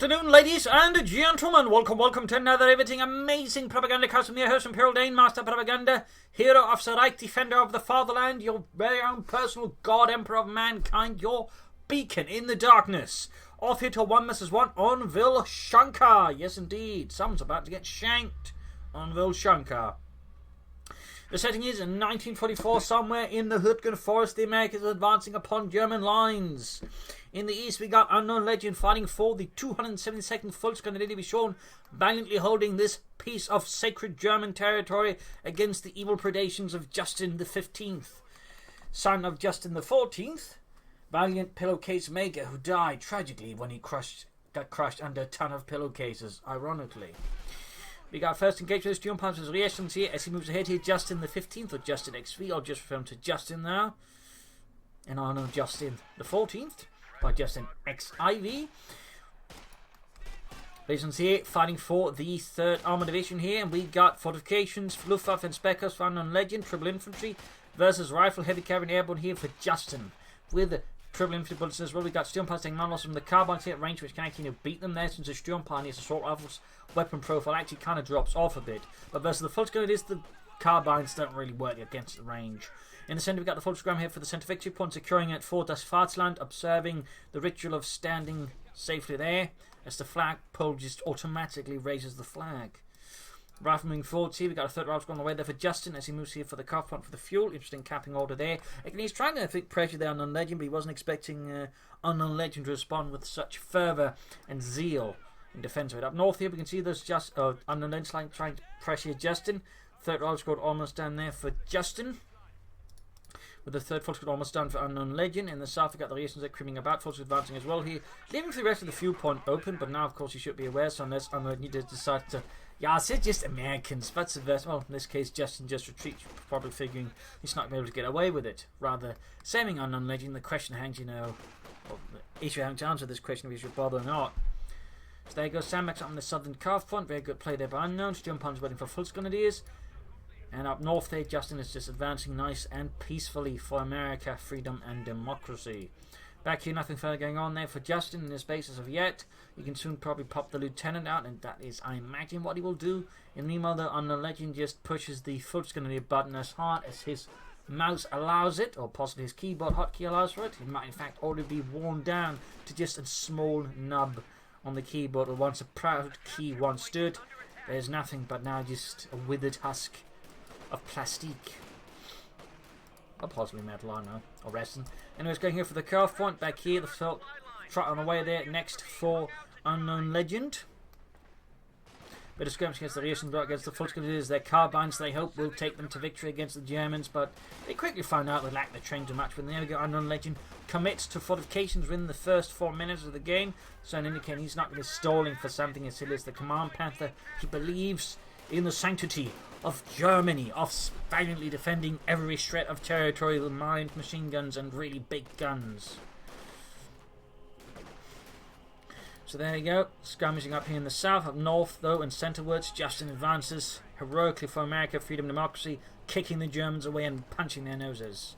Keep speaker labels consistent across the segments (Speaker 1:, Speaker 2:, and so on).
Speaker 1: afternoon, ladies and gentlemen. Welcome to another everything amazing Propagandacast from your host, Imperial Dane, Master Propaganda, hero of the right, defender of the fatherland, your very own personal god, emperor of mankind, your beacon in the darkness. Off here to 1 vs 1 on Vilshanka. Yes, indeed. Someone's about to get shanked on Vilshanka. The setting is in 1944, somewhere in the Hutgen Forest. The Americans are advancing upon German lines. In the east, we got Unknown Legend fighting for the 272nd Volksgrenadier Division, valiantly holding this piece of sacred German territory against the evil predations of Justin the 15th, son of Justin the 14th, valiant pillowcase maker who died tragically when he got crushed under a ton of pillowcases, ironically. We got first engagement with Stuart Palmer's reactions here as he moves ahead here. Justin the 15th, or Justin XV, I'll just refer him to Justin now. And I know Justin the 14th, by Justin XIV. Relations here, fighting for the 3rd Armoured Division here. And we got Fortifications, Luftwaffe and Speckers for Unknown Legend, Triple Infantry, versus Rifle, Heavy Cavalry and Airborne here for Justin. With Triple Infantry bullets as well. We got Sturmpans taking non-loss from the carbines here at range, which can actually beat them there, since the Sturmpan is assault rifles weapon profile actually kind of drops off a bit. But versus the Volksgrenadiers, the carbines don't really work against the range. In the centre, we've got the Volksgram here for the centre victory point, securing at Fort Das Vaterland, observing the ritual of standing safely there, as the flagpole just automatically raises the flag. Right moving forward here, we've got a 3rd rifle on the way there for Justin as he moves here for the car point for the fuel. Interesting capping order there. Again, he's trying to think pressure there on Unknown Legend, but he wasn't expecting Unknown Legend to respond with such fervour and zeal in defence of it. Up north here, we can see there's just Unknown Legend trying to pressure Justin. 3rd rifle squad almost down there for Justin, with the 3rd full squad almost done for Unknown Legend. In the south, we've got the reactions that creaming about, full squad advancing as well here, leaving for the rest of the fuel point open, but now, of course, you should be aware, so unless Unknown Legend decides to, yeah, I said just Americans, that's the best. Well, in this case, Justin just retreats, probably figuring he's not going to be able to get away with it. Rather, saving Unknown Legend, the question hangs, well, the issue having to answer this question if he should bother or not. So there goes Sandmax on the southern car front, very good play there by Unknown. Sturmpan's waiting for Volksgrenadiers. And up north there, Justin is just advancing nice and peacefully for America, freedom and democracy. Back here, nothing further going on there for Justin in his base as of yet. You can soon probably pop the lieutenant out, and that is, I imagine, what he will do. And meanwhile, the Unknown Legend just pushes the Volksgrenadier button as hard as his mouse allows it, or possibly his keyboard hotkey allows for it. It might, in fact, already be worn down to just a small nub on the keyboard, where once a proud key once stood. There's nothing but now just a withered husk of plastique. Or possibly metal, I don't know. Or resin. Anyways, going here for the car front. Back here, the felt trot on the way there. Next for Unknown Legend. Bit of skirmish against the reactions, against the Volksgrenadiers. Their carbines, they hope, will take them to victory against the Germans, but they quickly find out they lack the train to match. But there we go, Unknown Legend commits to fortifications within the first 4 minutes of the game, so indicating he's not going to be stalling for something as silly as the Command Panther. He believes in the sanctity of Germany, of valiantly defending every shred of territory with mined machine guns and really big guns. So there you go, skirmishing up here in the south. Up north, though, and centrewards, Justin advances heroically for America, freedom, democracy, kicking the Germans away and punching their noses.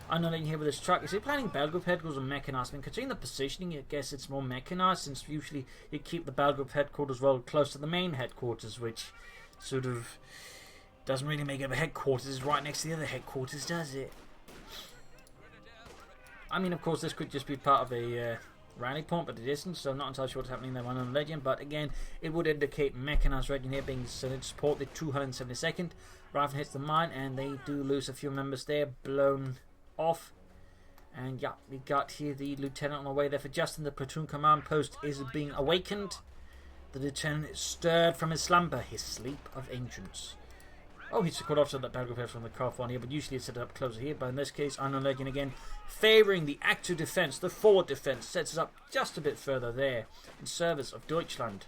Speaker 1: Unknown Legend here with his truck. Is he planning battle group headquarters or mechanized? I mean, considering the positioning, I guess it's more mechanized, since usually you keep the battle group headquarters well close to the main headquarters, which sort of doesn't really make it a headquarters. It's right next to the other headquarters, does it? I mean, of course, this could just be part of a rally point, but it isn't, so I'm not entirely sure what's happening there on Unknown Legend. But again, it would indicate mechanized regiment here being sent to support the 272nd. Rifle hits the mine, and they do lose a few members there, blown off. And yeah, we got here the lieutenant on the way there for Justin. The platoon command post is being awakened. The lieutenant is stirred from his slumber, his sleep of ancients. Oh, he's caught off to that battle group from the car one here, but usually it's set up closer here. But in this case, Unknown Legend again favouring the active defence, the forward defence, sets us up just a bit further there in service of Deutschland.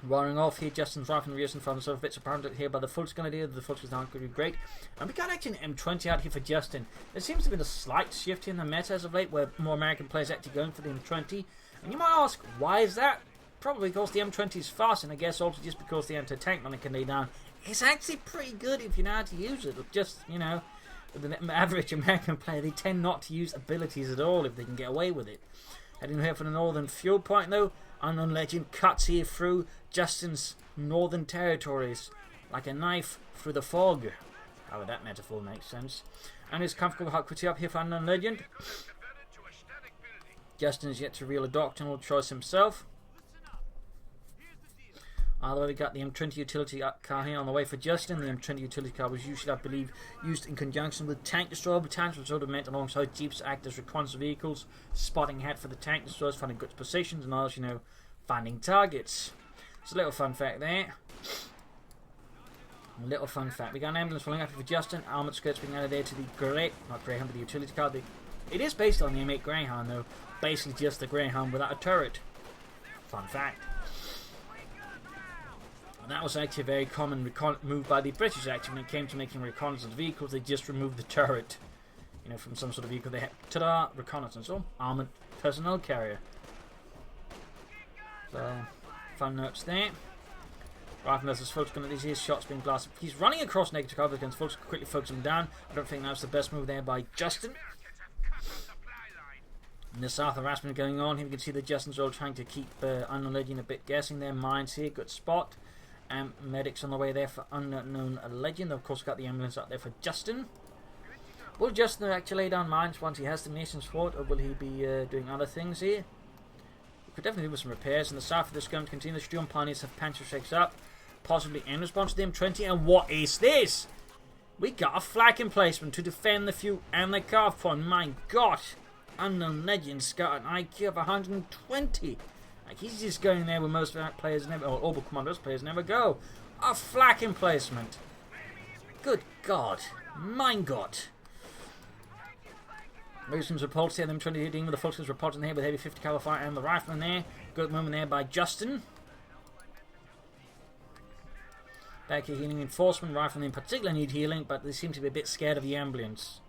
Speaker 1: Roaring off here, Justin's rifle and reason found himself bits apparent here by the Volksgrenadier. The Volksgrenadier not going to be great. And we got actually an M20 out here for Justin. There seems to have been a slight shift here in the meta as of late, where more American players actually going for the M20. And you might ask, why is that? Probably because the M20 is fast, and I guess also just because the anti-tank money can lay down. It's actually pretty good if you know how to use it. Just, with the average American player, they tend not to use abilities at all if they can get away with it. Heading here for the northern fuel point though. Unknown Legend cuts here through Justin's northern territories like a knife through the fog. How would that metaphor make sense? And his comfortable hot quitty up here for Unknown Legend. Justin is yet to reveal a doctrinal choice himself. Either way, we got the M20 utility car here on the way for Justin. The M20 utility car was usually, I believe, used in conjunction with tank destroyer battalions, which sort of meant alongside jeeps act as reconnaissance vehicles, spotting ahead for the tank destroyers, finding good positions, and others, you know, finding targets. It's a little fun fact there. A little fun fact. We got an ambulance rolling up for Justin. Armoured skirts being added there to the not Greyhound, but the utility car. It is based on the M8 Greyhound, though. Basically just the Greyhound without a turret. Fun fact. And that was actually a very common move by the British, actually, when it came to making reconnaissance vehicles. They just removed the turret, you know, from some sort of vehicle. They had, ta-da, reconnaissance, or armoured personnel carrier. So, fun notes there. Rifle versus Folks going to these shots being blasted. He's running across negative cover against Folks, quickly focus him down. I don't think that was the best move there by Justin. In the south, harassment going on. Here we can see the Justin's all trying to keep Unknown Legend a bit guessing there. Mines here, good spot. Medics on the way there for Unknown Legend. Of course, got the ambulance out there for Justin. Will Justin actually lay down mines once he has the nation's fort, or will he be doing other things here? We could definitely do some repairs. In the south of this going to continue. The Sturm Pioneers have Panzer shakes up, possibly in response to the M20. And what is this? We got a flak emplacement to defend the fuel and the carve point. My God, Unknown Legend's got an IQ of 120. Like, he's just going there where most players never, or Orbital Commandos players never go. A flak emplacement. Good God. Mein Gott. Wilson's repulsed here. Them 20 hitting with the Fulton's reporting here with heavy 50 caliber fire and the rifleman there. Good moment there by Justin. Back here healing enforcement. Riflemen in particular need healing, but they seem to be a bit scared of the ambulance.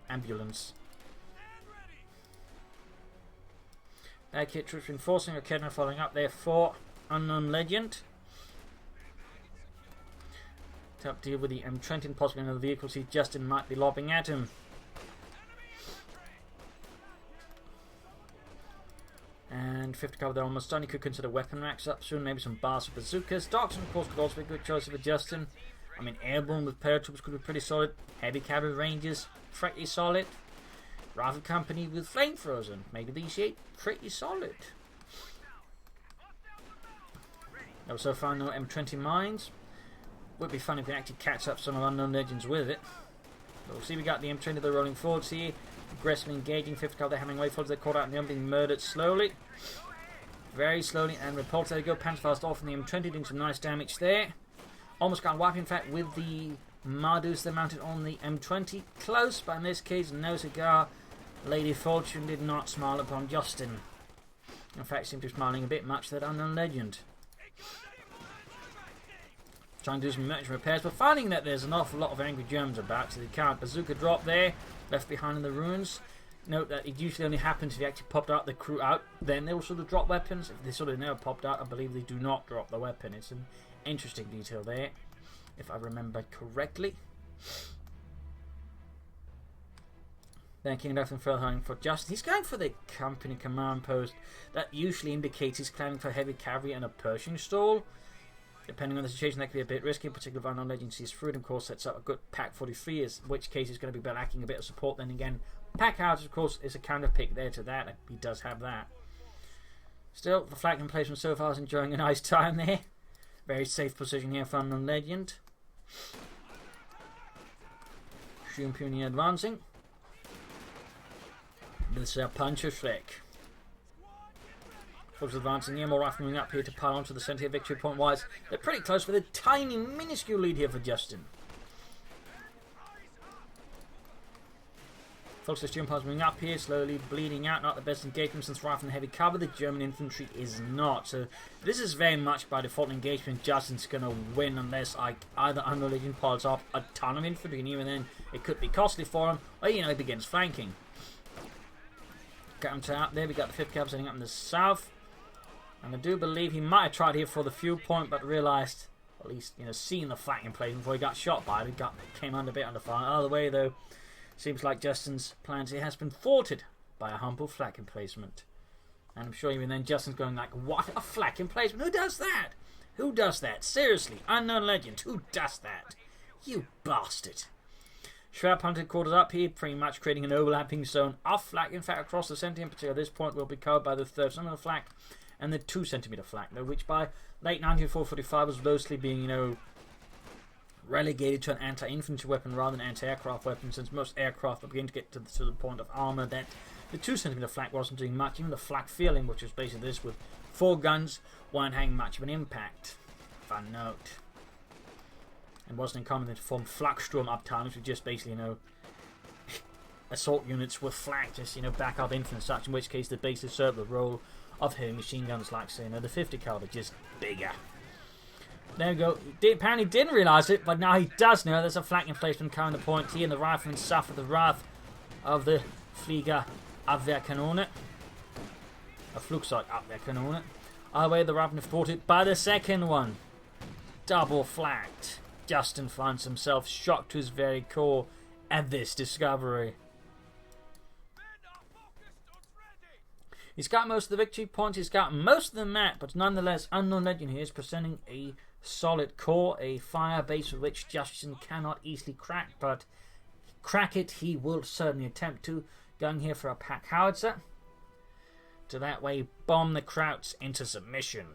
Speaker 1: Back here, troops reinforcing. Echidna following up there for Unknown Legend. To help deal with the M20 and possibly another vehicle. See, Justin might be lobbing at him. And 50 cover there almost done. You could consider weapon racks up soon. Maybe some bars with bazookas. Doctrine, of course, could also be a good choice for Justin. I mean, airborne with paratroops could be pretty solid. Heavy cavalry ranges, pretty solid. Rifle company with flamethrowers and maybe the EC8, pretty solid. Also found no M20 mines. Would be fun if we actually catch up some of Unknown Legends with it. But we'll see, we got the M20, they're rolling forwards here. Aggressively engaging, 50 cal, they're hammering away forwards, they're caught out in the arm, being murdered slowly. Very slowly and repulsed. There we go, Panzerfaust off from the M20, doing some nice damage there. Almost got a wipe, in fact, with the Mardus that mounted on the M20. Close, but in this case, no cigar. Lady Fortune did not smile upon Justin. In fact, seemed to be smiling a bit much at Unknown Legend. Trying to do some merchant repairs, but finding that there's an awful lot of angry Germans about, so they can't. Bazooka drop there, left behind in the ruins. Note that it usually only happens if you actually popped out the crew out, then they will sort of drop weapons. If they sort of never popped out, I believe they do not drop the weapon. It's an interesting detail there, if I remember correctly. Then King nothing further hunting for Justin. He's going for the company command post. That usually indicates he's planning for heavy cavalry and a Pershing stall. Depending on the situation, that could be a bit risky, particularly if Unknown Legend sees through it. Of course, sets up a good Pack 43, in which case he's going to be lacking a bit of support. Then again, Pack Out, of course, is a counter pick there to that. He does have that. Still, the Flak Emplacement so far is enjoying a nice time there. Very safe position here for Unknown Legend. Shroom Puny advancing. This is Puncher Shrek. Folks advancing here, more rifle moving up here to pile onto the centre here, victory point wise. They're pretty close with a tiny, minuscule lead here for Justin. Folks, the Sturm piles moving up here, slowly bleeding out. Not the best engagement since rifle and heavy cover. The German infantry is not. So this is very much by default engagement. Justin's going to win unless either Unknown Legend piles up a ton of infantry, and even then it could be costly for him, or he begins flanking. Got him to out there. We got the 5th cab setting up in the south. And I do believe he might have tried here for the fuel point, but realised, at least, seeing the flak in place before he got shot by it. He came under a bit under fire. Either way, though, seems like Justin's plans here has been thwarted by a humble flak emplacement. And I'm sure even then Justin's going like, what a flak emplacement? Who does that? Who does that? Seriously, unknown legend, who does that? You bastard. Shrap hunted quarters up here, pretty much creating an overlapping zone of flak. In fact, across the centre in particular, this point will be covered by the 3rd centimeter flak and the 2 centimeter flak, though, which by late 1945 was mostly being, relegated to an anti-infantry weapon rather than anti-aircraft weapon, since most aircraft were beginning to get to the point of armour that the 2 centimeter flak wasn't doing much. Even the flak feeling, which was basically this with 4 guns, weren't having much of an impact. Fun note. And wasn't uncommon to form Flaksturm uptime, which was just basically, assault units with flak, just, backup infantry and such, in which case they basically served the role of heavy machine guns like, say, the 50 caliber, just bigger. There we go. He apparently didn't realise it, but now he does know. There's a flak emplacement carrying the point here, and the riflemen suffer the wrath of the Flieger Abwehrkanone. A Flugzeug Abwehrkanone. Either way, the riflemen thwarted by the second one. Double flacked. Justin finds himself shocked to his very core at this discovery. He's got most of the victory points, he's got most of the map, but nonetheless, Unknown Legend here is presenting a solid core, a fire base with which Justin cannot easily crack, but crack it he will certainly attempt to, going here for a pack howitzer to that way bomb the Krauts into submission.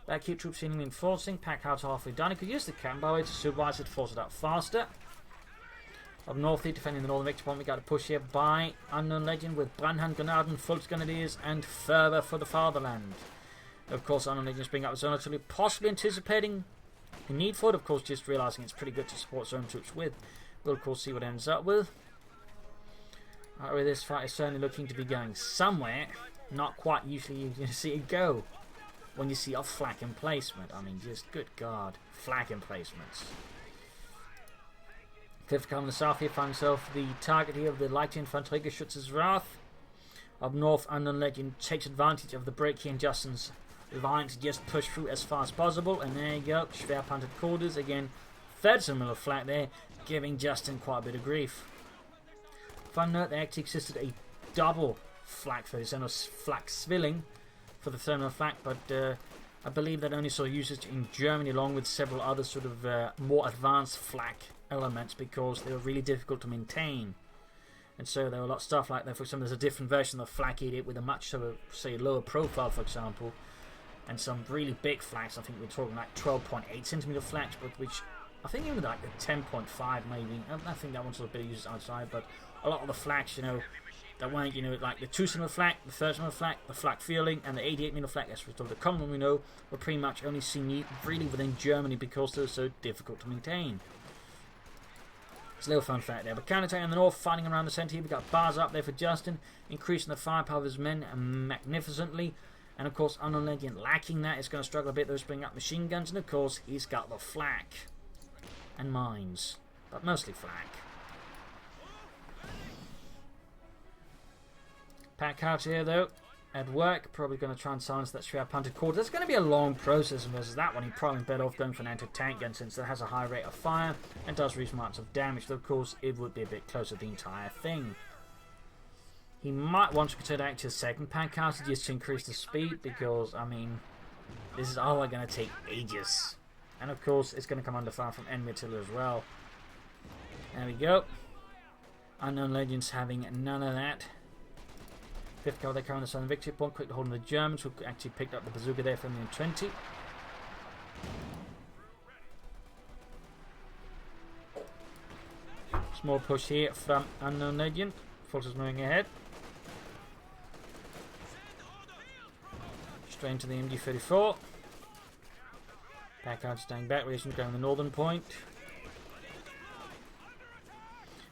Speaker 1: Back here, troops seemingly enforcing. Pack howitzer halfway done. He could use the cannon by the way to supervise it, force it out faster. Up north here, defending the northern victory point, we got a push here by Unknown Legend with Brandhandgranaden, Volksgrenadiers, and further for the fatherland. Of course, Unknown Legend is bringing up the zone artillery, possibly anticipating the need for it. Of course, just realising it's pretty good to support zone troops with. We'll, of course, see what it ends up with. Alright, this fight is certainly looking to be going somewhere. Not quite usually you see it go when you see a flak emplacement. I mean, just good God, flak emplacements. 5th Cavalry south here finds himself the target here of the light infantry Schutz's Wrath. Up north, Unknown Legend takes advantage of the break here in Justin's line to just push through as far as possible. And there you go, Schwerpanzered quarters again. 3rd centimeter flak there, giving Justin quite a bit of grief. Fun note, there actually existed a double flak for this, and a flak swilling for the thermal flak, but I believe that only saw usage in Germany along with several other sort of more advanced flak elements because they were really difficult to maintain. And so there were a lot of stuff like that. For example, there's a different version of the flak idiot with a much sort of, say, lower profile, for example, and some really big flaks. I think we're talking like 12.8 centimeter flaks, but which I think even like the 10.5 maybe. I think that one's a bit used outside, but a lot of the flaks, that weren't, like the 2 centimeter flak, the 3rd centimeter flak, the flak feeling, and the 88mm flak, as we're told, the common one we know, were pretty much only seen really within Germany because they're so difficult to maintain. It's a little fun fact there. But counterattack in the north, fighting around the centre here. We've got bars up there for Justin, increasing the firepower of his men magnificently. And of course, Unknown Legend lacking that. It's going to struggle a bit. Those bring up machine guns. And of course, he's got the flak and mines, but mostly flak. Pack out here though, at work, probably going to try and silence that Schwerpanzered quarter. That's going to be a long process versus that one. He's probably better off going for an anti-tank gun since it has a high rate of fire and does reasonable amounts of damage. Though of course it would be a bit closer to the entire thing. He might want to consider actually a second pack out just to increase the speed because, I mean, this is all going to take ages. And of course it's going to come under fire from enemy artillery as well. There we go. Unknown Legends having none of that. 5th Cavalry carrying the southern victory point, quickly holding the Germans, who actually picked up the bazooka there from the M20. Small push here from Unknown Legend. Forces moving ahead. Straight into the MG34. Pack out staying back, relations going the northern point.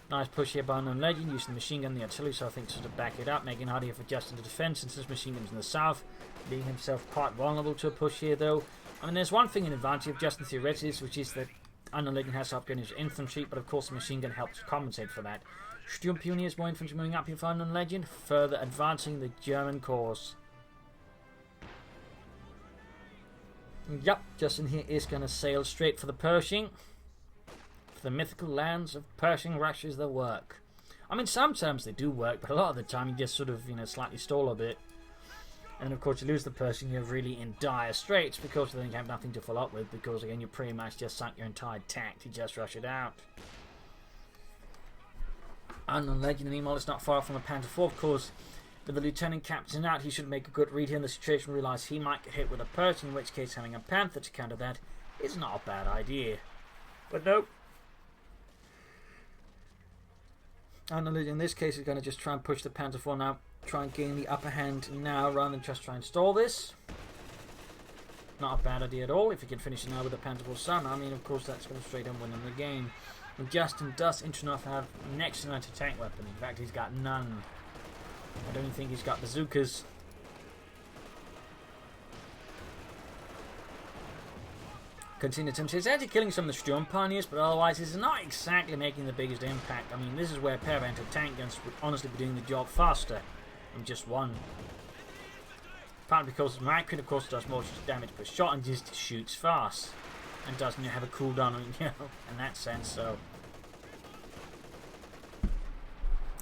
Speaker 1: Nice push here by Unknown Legend, using the machine gun and the artillery, so I think to sort of back it up, making it harder for Justin to defend since this machine gun's in the south, being himself quite vulnerable to a push here though. I mean, there's one thing in advantage of Justin theoretically, which is that Unknown Legend has to upgrade his infantry, but of course the machine gun helps compensate for that. Sturmpioneers, more infantry moving up here for Unknown Legend, further advancing the German cause. Yep, Justin here is going to sail straight for the Pershing. The mythical lands of Pershing rushes the work. I mean, sometimes they do work, but a lot of the time you just sort of, you know, slightly stall a bit. And of course, you lose the Pershing, you're really in dire straits because then you have nothing to follow up with, because again, you pretty much just sunk your entire tank to just rush it out. Unknown Legend, meanwhile, it's not far from a Panther 4, of course. With the Lieutenant Captain out, he should make a good read here in the situation, realise he might get hit with a Pershing, in which case having a Panther to counter that is not a bad idea. But nope. Unknown Legend in this case is going to just try and push the Panther 4 now, try and gain the upper hand now rather than just try and stall this. Not a bad idea at all if you can finish it now with a Panther 4 Sun. I mean, of course, that's going to straight on win in the game. And Justin does, interesting enough, have next to anti-tank weapon. In fact, he's got none. I don't even think he's got bazookas. Continue to he's actually killing some of the Storm Pioneers, but otherwise he's not exactly making the biggest impact. I mean, this is where a pair of anti-tank guns would honestly be doing the job faster than just one. Partly because Micrin, of course, does more damage per shot and just shoots fast. And doesn't have a cooldown, you know, in that sense, so...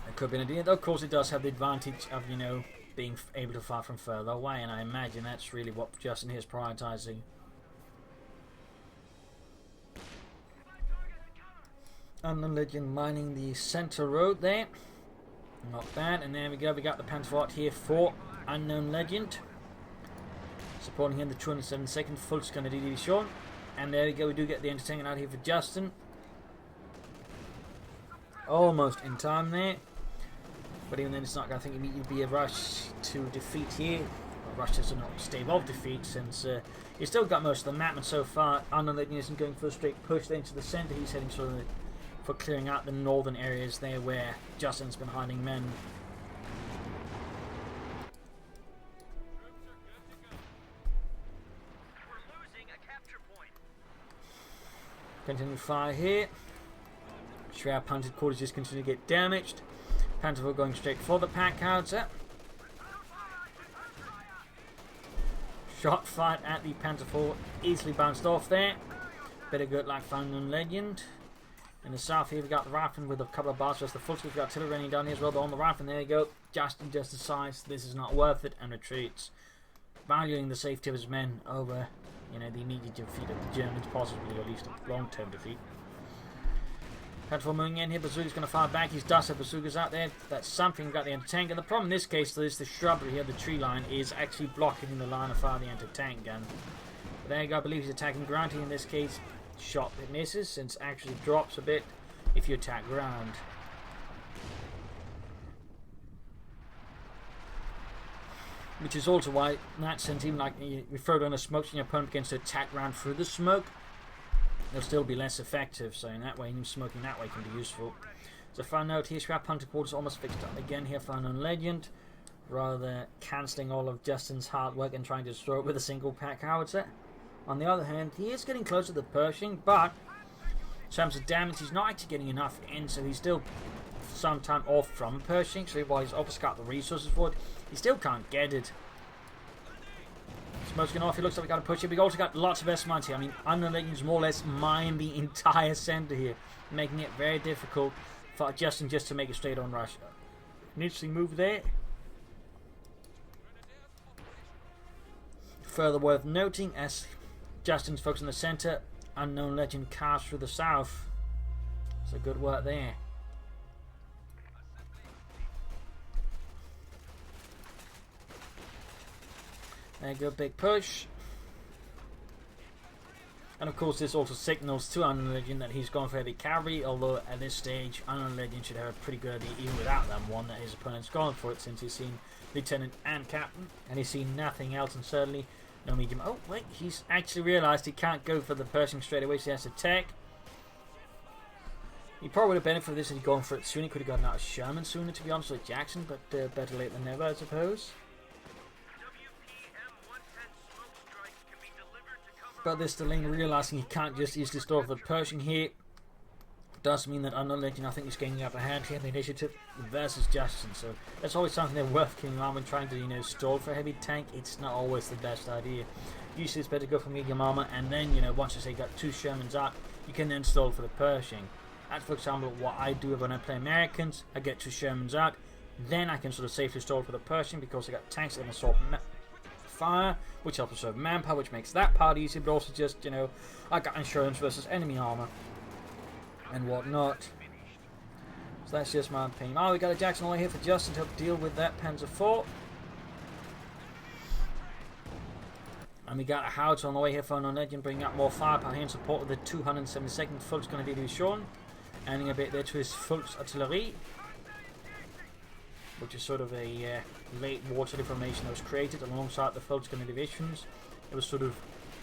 Speaker 1: It could be an idea, though of course it does have the advantage of, you know, being able to fire from further away, and I imagine that's really what Justin here is prioritising. Unknown Legend mining the centre road there. Not bad, and there we go, we got the Panther out here for Unknown Legend. Supporting him the 272nd, full scan of DD Sean. And there we go, we do get the entertainment out here for Justin. Almost in time there. But even then it's not going to think immediately be a rush to defeat here. A rush to not stave off defeat, since he's still got most of the map, and so far Unknown Legend isn't going for a straight push then to the centre. He's heading sort of for clearing out the northern areas there where Justin's been hiding men. Continue fire here. Shroud Punted quarters just continue to get damaged. Panther 4 going straight for the pack howitzer. Shot fired at the Panther 4, easily bounced off there. Bit of good luck for Unknown Legend. In the south here we got the Rifleman with a couple of bars. Just the full squad, we've got artillery running down here as well. They're on the Rifleman, there you go. Justin just decides this is not worth it and retreats. Valuing the safety of his men over, you know, the immediate defeat of the Germans, possibly at least a long-term defeat. Panther 4 moving in here, Bazooka's going to fire back. He's dust, Bazooka's out there. That's something, we've got the anti-tank. And the problem in this case is the shrubbery here, the tree line, is actually blocking the line of fire of the anti-tank gun. But there you go, I believe he's attacking ground here in this case. Shot that misses, since actually drops a bit if you attack ground. Which is also why, in that sense, even like you throw down a smoke and your opponent begins to attack ground through the smoke, they'll still be less effective. So in that way, even smoking that way can be useful. So fun note here, Scrap Hunter Quarters almost fixed up again here for Unknown Legend, rather cancelling all of Justin's hard work and trying to destroy it with a single pack howitzer. On the other hand, he is getting closer to the Pershing, but in terms of damage, he's not actually getting enough in, so he's still some time off from Pershing. So while he's obviously got the resources for it, he still can't get it. Smoke's going off, it looks like we got to push it. We've also got lots of S-mines here. I mean, Unknown Legends more or less mine the entire centre here, making it very difficult for Justin just to make a straight-on rush. An interesting move there. Further worth noting, as Justin's focused on the centre, Unknown Legend cast through the south. So good work there. There you go, big push. And of course this also signals to Unknown Legend that he's gone for heavy cavalry, although at this stage Unknown Legend should have a pretty good idea, even without that one, that his opponent's gone for it, since he's seen Lieutenant and Captain, and he's seen nothing else, and certainly no medium. Oh wait, he's actually realised he can't go for the Pershing straight away, so he has to attack. He probably would have benefited from this if he'd gone for it sooner. He could have gotten out of Sherman sooner, to be honest, with Jackson, but better late than never, I suppose. But this delaying, realising he can't just easily store the Pershing here, does mean that Unknown Legend, I think, is gaining up a hand here in the initiative versus Justin. So that's always something they're worth keeping around when trying to, you know, stall for a heavy tank. It's not always the best idea. Usually it's better to go for medium armour, and then, you know, once you say you got two Shermans out, you can then stall for the Pershing. That's, for example, what I do when I play Americans. I get 2 Shermans out, then I can sort of safely stall for the Pershing because I got tanks that can assault fire, which helps preserve manpower, which makes that part easy, but also just, you know, I got insurance versus enemy armor and whatnot. So that's just my opinion. Oh, we got a Jackson all here for Justin to help deal with that Panzer IV. And we got a Howitzer on the way here for an Legend, bringing up more firepower here in support of the 272nd Volksgrenadier Division, adding a bit there to his Volksartillerie, which is sort of a late water formation that was created alongside the Volksgrenadier divisions. It was sort of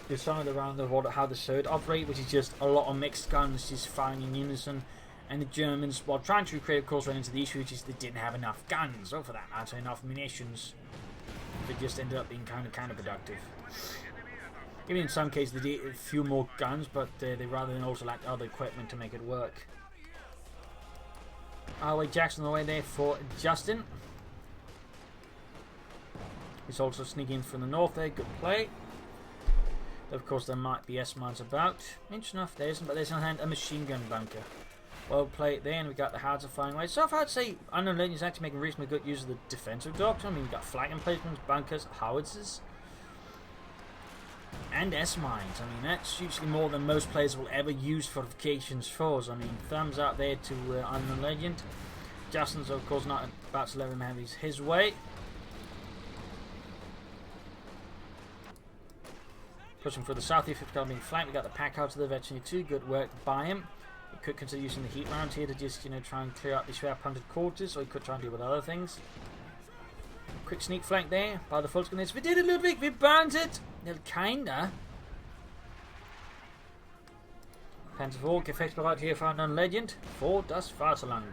Speaker 1: designed around how the third operate, which is just a lot of mixed guns just firing in unison. And the Germans, while trying to recreate, of course, ran into the issue, which is they didn't have enough guns, or for that matter, enough munitions. They just ended up being kind of counterproductive. Even in some cases, they did a few more guns, but they rather than also lacked other equipment to make it work. Jackson on the way there for Justin. He's also sneaking in from the north there. Good play. Of course, there might be S-mines about. Interesting enough, there isn't, but there's on hand a machine gun bunker. Well played there, and we got the Howitzer flying away. So far, I'd say Unknown Legend is actually making reasonably good use of the defensive doctrine. I mean, you've got Flak Emplacements, bunkers, howitzers, and S-mines. I mean, that's usually more than most players will ever use fortifications for. So, I mean, thumbs up there to Unknown Legend. Justin's, of course, not about to let him have his way. Pushing for the south, if it's going to be flank, we got the pack out to the Vilshanka 2. Good work by him. He could consider using the heat round here to just, you know, try and clear out these punted quarters, or he could try and deal with other things. Quick sneak flank there by the Volksgrenadiers. We did it, Ludwig. We burned it. Well, kinda. Panzer IV, Gefechtsbereit here for Unknown Legend for das Vaterland.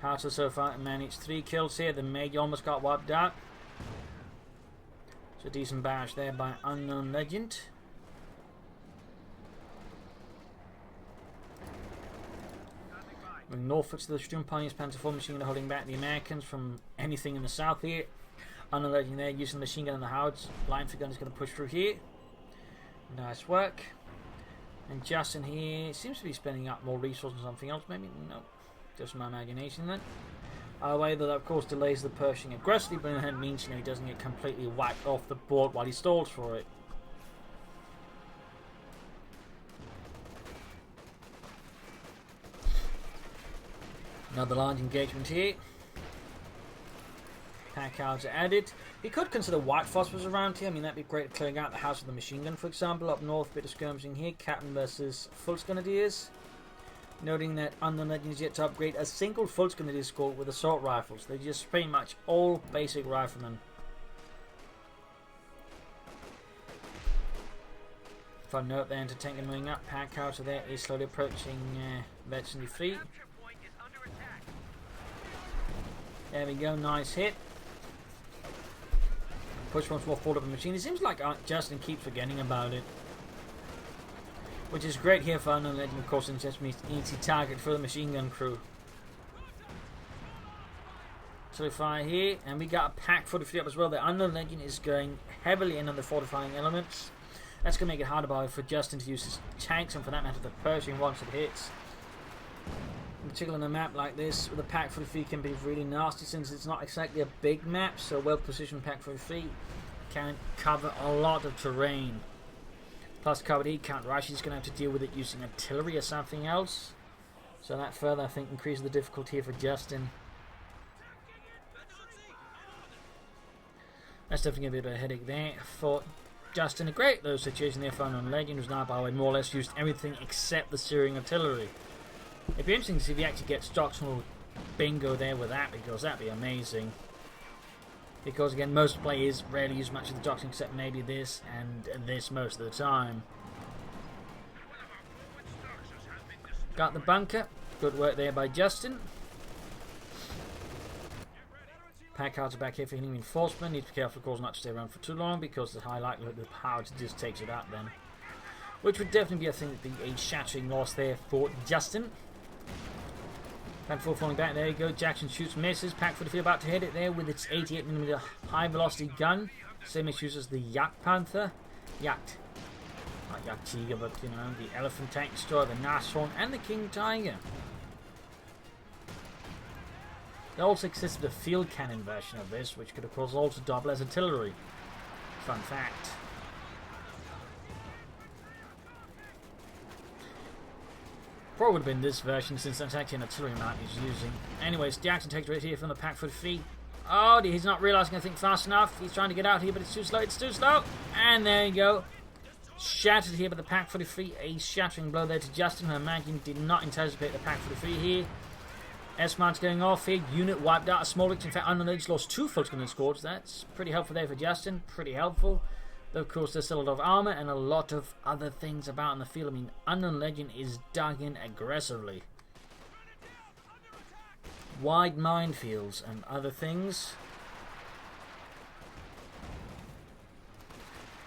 Speaker 1: Howitzer so far managed 3 kills here. The Major almost got wiped out. So decent barrage there by Unknown Legend. Moving northward to the Sturmpioneers Panzer IV machine gun holding back the Americans from anything in the south here. Unknown Legend there using the machine gun and the Howitzer. Line for gun is going to push through here. Nice work. And Justin here seems to be spending up more resources on something else, maybe? No. Just my imagination then. A way that of course delays the Pershing aggressively, but it means, you know, he doesn't get completely whacked off the board while he stalls for it. Another large engagement here. Pack outs are added. He could consider white phosphorus around here. I mean, that'd be great at clearing out the house with the machine gun, for example. Up north, bit of skirmishing here. Captain versus Volksgrenadiers. Noting that Unknown Legend is yet to upgrade a single Volksgrenadier squad with assault rifles. They're just pretty much all basic riflemen. Fun note there into tank and moving up. Pack out there is slowly approaching Vilshanka 3. There we go, nice hit. Push once more forward of the machine. It seems like Justin keeps forgetting about it. Which is great here for Unknown Legend, of course, and just means easy target for the machine gun crew. So fire here, and we got a pack for the free up as well. The Unknown Legend is going heavily in on the fortifying elements. That's going to make it harder for Justin to use his tanks, and for that matter, the Pershing once it hits. In particular, on a map like this, with a pack for the free can be really nasty since it's not exactly a big map, so well-positioned pack for the free can cover a lot of terrain. Plus covered heat can't rush, he's going to have to deal with it using artillery or something else. So that further, I think, increases the difficulty here for Justin. That's definitely going to be a bit of a headache there for Justin. A great little situation there for Unknown Legend, who's now, by the way, more or less used everything except the steering artillery. It'd be interesting to see if he actually gets Stocksmall bingo there with that, because that'd be amazing. Because again, most players rarely use much of the doctrine except maybe this and this most of the time. Got the bunker. Good work there by Justin. Pack cards are back here for healing reinforcement. Need to be careful, of course, not to stay around for too long because there's high likelihood the power just takes it out then. Which would definitely be, I think, a shattering loss there for Justin. Pack 4 falling back, there you go. Jackson shoots, misses. Pack 4 about to hit it there with its 88mm high velocity gun. Same issues as the Jagdpanther. Jagd. Not Yak Tiger, but you know, the Elephant Tank Destroyer, the Nashorn, and the King Tiger. There also existed a field cannon version of this, which could of course also double as artillery. Fun fact. Probably would have been this version, since that's actually an artillery mount he's using. Anyways, Jackson takes right here from the pack for the feet. Oh, he's not realising anything fast enough. He's trying to get out here, but it's too slow. It's too slow. And there you go. Shattered here by the pack for the feet. A shattering blow there to Justin, who I imagine did not anticipate the pack for the feet here. S-Mount's going off here. Unit wiped out. A small victory. In fact, Unknown Legends lost 2 full gunner squads. That's pretty helpful there for Justin. Pretty helpful. Though, of course, there's still a lot of armour and a lot of other things about in the field. I mean, Unknown Legend is dug in aggressively. Wide minefields and other things.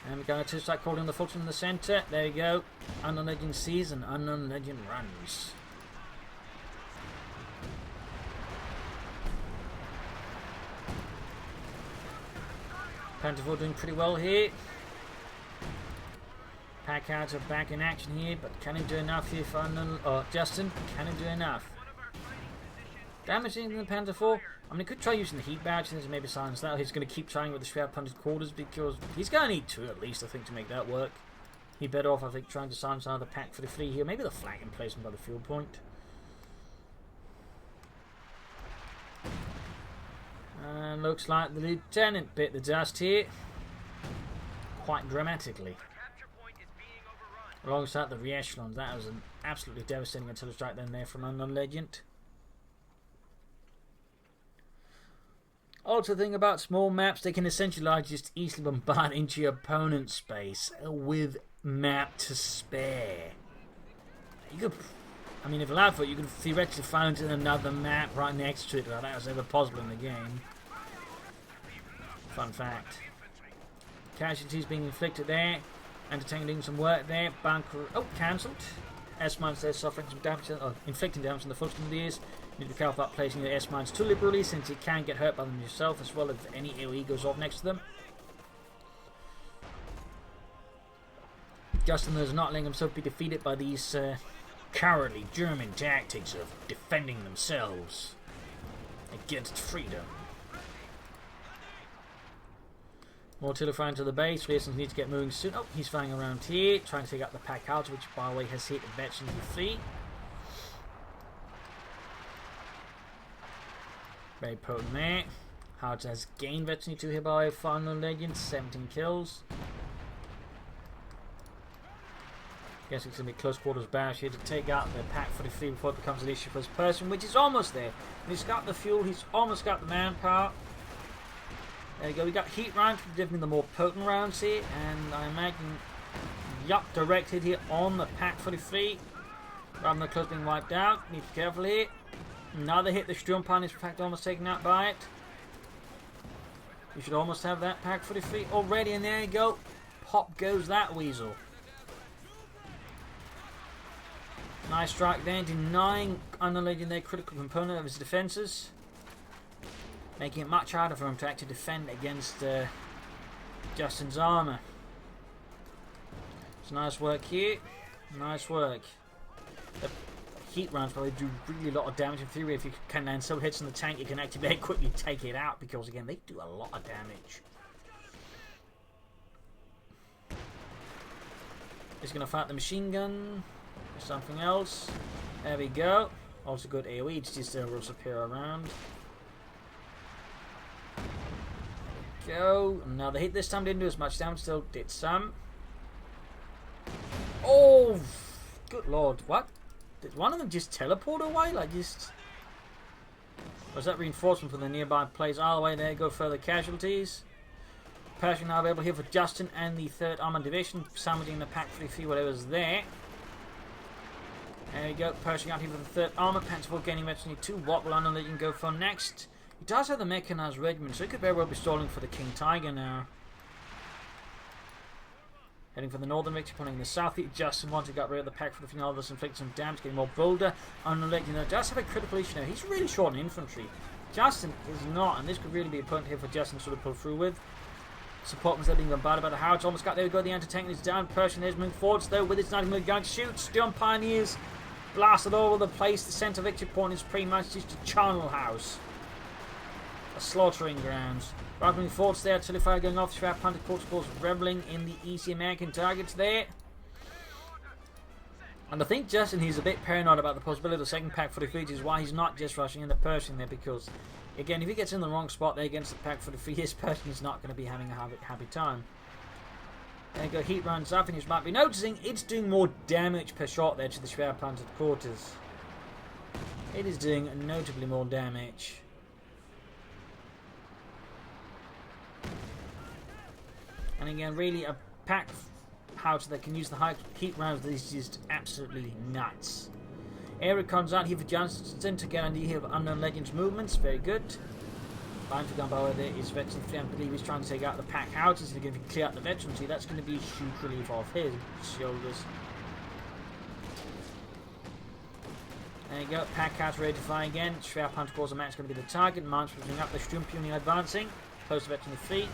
Speaker 1: And we're going to start calling the Fulton in the centre. There you go. Unknown Legend sees and Unknown Legend runs. Panther doing pretty well here. Packouts are back in action here, but can he do enough here for Justin? Can he do enough? Damaging the Panther 4. I mean, he could try using the heat badge and maybe silence that. He's going to keep trying with the Shroud Punted Quarters because he's going to need 2 at least, I think, to make that work. He'd better off, I think, trying to silence another pack for the flea here. Maybe the Flak Emplacement by the field point. And looks like the Lieutenant bit the dust here. Quite dramatically. Alongside the re-echelons. That was an absolutely devastating artillery strike then there from Unknown Legend. Also, the thing about small maps, they can essentially just easily bombard into your opponent's space with map to spare. You could, I mean, if allowed for it, you could theoretically find another map right next to it, like that was ever possible in the game. Fun fact. Casualties being inflicted there. Anti-tank doing some work there. Bunker. Oh, cancelled. S-Mines there suffering some damage, inflicting damage on the Fulton Deers. You need to be careful about placing your S-Mines too liberally, since you can get hurt by them yourself, as well if any AoE goes off next to them. Justin is not letting himself be defeated by these cowardly German tactics of defending themselves against freedom. More artillery flying to the base. Reasons need to get moving soon. Oh, he's flying around here, trying to take out the pack out, which by the way has hit veterans with fleet. Very potent there. Howard has gained veteran 2 here by Final Legend, 17 kills. Guess it's going to be close quarters barrage here to take out the pack for the fleet before it becomes an issue for his person, which is almost there. And he's got the fuel, he's almost got the manpower. There you go, we got heat rounds, definitely the more potent rounds here, and I imagine, yup, directed here on the pack for the fleet. Rather than the close being wiped out, need to be careful here. Another hit, the Sturmpanzer is in fact almost taken out by it. You should almost have that pack for the fleet already, and there you go. Pop goes that weasel. Nice strike there, denying Unknown Legend their critical component of his defences. Making it much harder for him to actually defend against Justin's armour. It's nice work here. Nice work. The heat rounds probably do really a lot of damage. In theory, if you can land some hits on the tank, you can actually very quickly take it out, because again, they do a lot of damage. He's going to fight the machine gun. Or something else. There we go. Also good AoE, it's just a real superior around. Go. Another hit. This time didn't do as much damage, still did some. Oh, good lord. What? Did one of them just teleport away? Like just... Was that reinforcement for the nearby players? All the way there, go further casualties. Pershing now available here for Justin and the 3rd Armoured Division, sandwiching the pack for the few whatever's there. There you go, Pershing out here for the 3rd Armour. Panther 4 gaining veteran 2. What will Unknown Legend go for next? He does have the Mechanized Regiment, so he could very well be stalling for the King Tiger now. Heading for the northern victory, pulling the south. Justin wanted to get rid of the pack for the final, thus inflicting some damage, getting more bolder. Unknown Legend does have a critical issue now. He's really short on infantry. Justin is not, and this could really be a point here for Justin to sort of pull through with. Support was being bombarded by the Howards. Almost got there. We go. The anti-tank is down. Pershing is moving forwards though with its 90mm gun. Shoots. Stun Pioneers blasted all over the place. The centre victory point is pretty much just a charnel house. A slaughtering grounds. Right moving forwards there. Artillery fire going off. Shrap Hunter Corps reveling in the easy American targets there. And I think Justin, he's a bit paranoid about the possibility of the second pack for defeat, is why he's not just rushing in the Pershing there, because again, if he gets in the wrong spot there against the pack for defeat, his Pershing is not going to be having a happy time. There you go, heat runs up, and you might be noticing it's doing more damage per shot there to the Schwer planted quarters. It is doing notably more damage. And again, really a pack howitzer that can use the high heat rounds that is just absolutely nuts. Eric comes out here for Johnston to get an idea of Unknown Legends movements. Very good. Line for gunpowder there is veteran 3. I believe he's trying to take out the pack howitzers. They're going to clear out the veterans. See, that's going to be a huge relief off his shoulders. There you go. Pack howitzer ready to fire again. Schwer Hunter Corps match is going to be the target. Mines moving up. The Sturmpuning advancing. Close to veteran 3.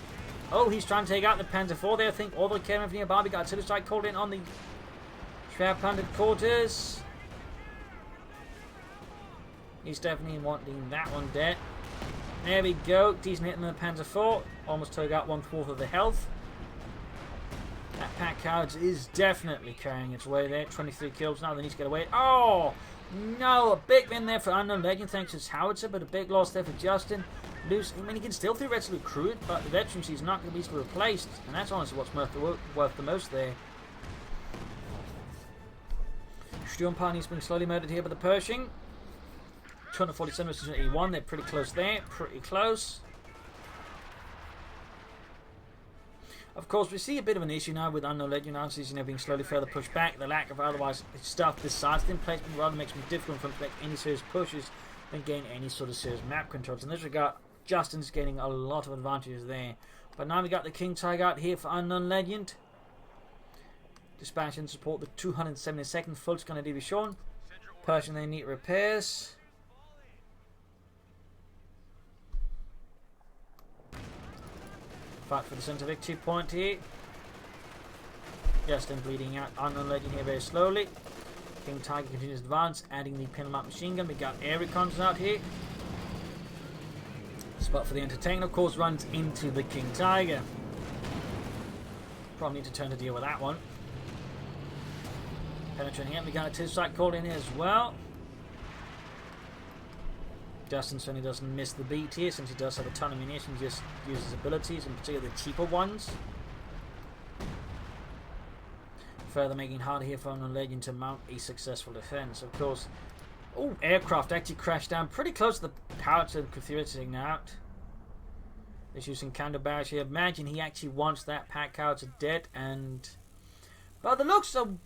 Speaker 1: Oh, he's trying to take out the Panzer 4 there. I think all the camera from nearby. We got artillery strike called in on the Schwer planted quarters. He's definitely wanting that one dead. There we go. Decent hit on the Panzer 4. Almost took out 1/4 of the health. That pack howitzer is definitely carrying its way there. 23 kills now. They need to get away. Oh, no. A big win there for Unknown Legend thanks to his howitzer, but a big loss there for Justin. I mean, he can still theoretically recruit, but the veterancy is not going to be easily replaced, and that's honestly what's worth the most there. Sturmpan is being slowly murdered here by the Pershing. 247 versus 81, they're pretty close there, pretty close. Of course, we see a bit of an issue now with Unknown Legend answers, being slowly further pushed back. The lack of otherwise stuff this size emplacement rather makes it difficult for them to make any serious pushes and gain any sort of serious map controls. In this regard, Justin's getting a lot of advantages there. But now we got the King Tiger out here for Unknown Legend. Dispatch and support the 272nd Volksgrenadier Division. Pershing, they need repairs. Fight for the centre victory point here. Justin bleeding out. Unknown Legend here very slowly. King Tiger continues to advance, adding the Penalmap machine gun. We got air recons out here. Spot for the entertainer, of course, runs into the King Tiger. Probably need to turn to deal with that one. Penetrating here. We got a two-strike called in here as well. Justin certainly doesn't miss the beat here, since he does have a ton of munitions. Just uses his abilities, in particular the cheaper ones. Further making it harder here for Unknown Legend to mount a successful defense. Of course, oh, aircraft actually crashed down pretty close to the howitzer theoretically out. He's using counter barrage here. Imagine he actually wants that pack howitzer dead, and by the looks of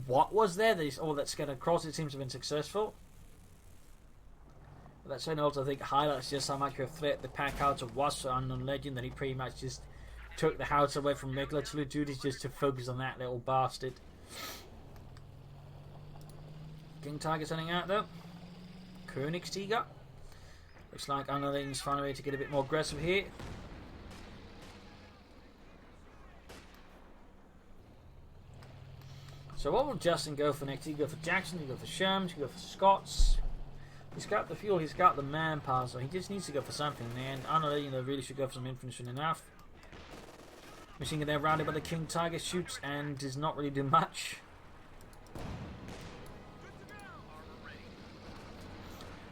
Speaker 1: what was there, all that scattered across, it seems to have been successful. But that certainly also, I think, highlights just how much of a threat the pack howitzer was for Unknown Legend, that he pretty much just took the howitzer away from regular artillery duties just to focus on that little bastard. King Tiger sending out though. Königstiger. Looks like Unknown Legend's finding a way to get a bit more aggressive here. So what will Justin go for next? He go for Jackson, he go for Sherms, he go for Scots. He's got the fuel, he's got the manpower, so he just needs to go for something there. And Unknown Legend really should go for some infantry enough. Machine gun there rounded by the King Tiger, shoots and does not really do much.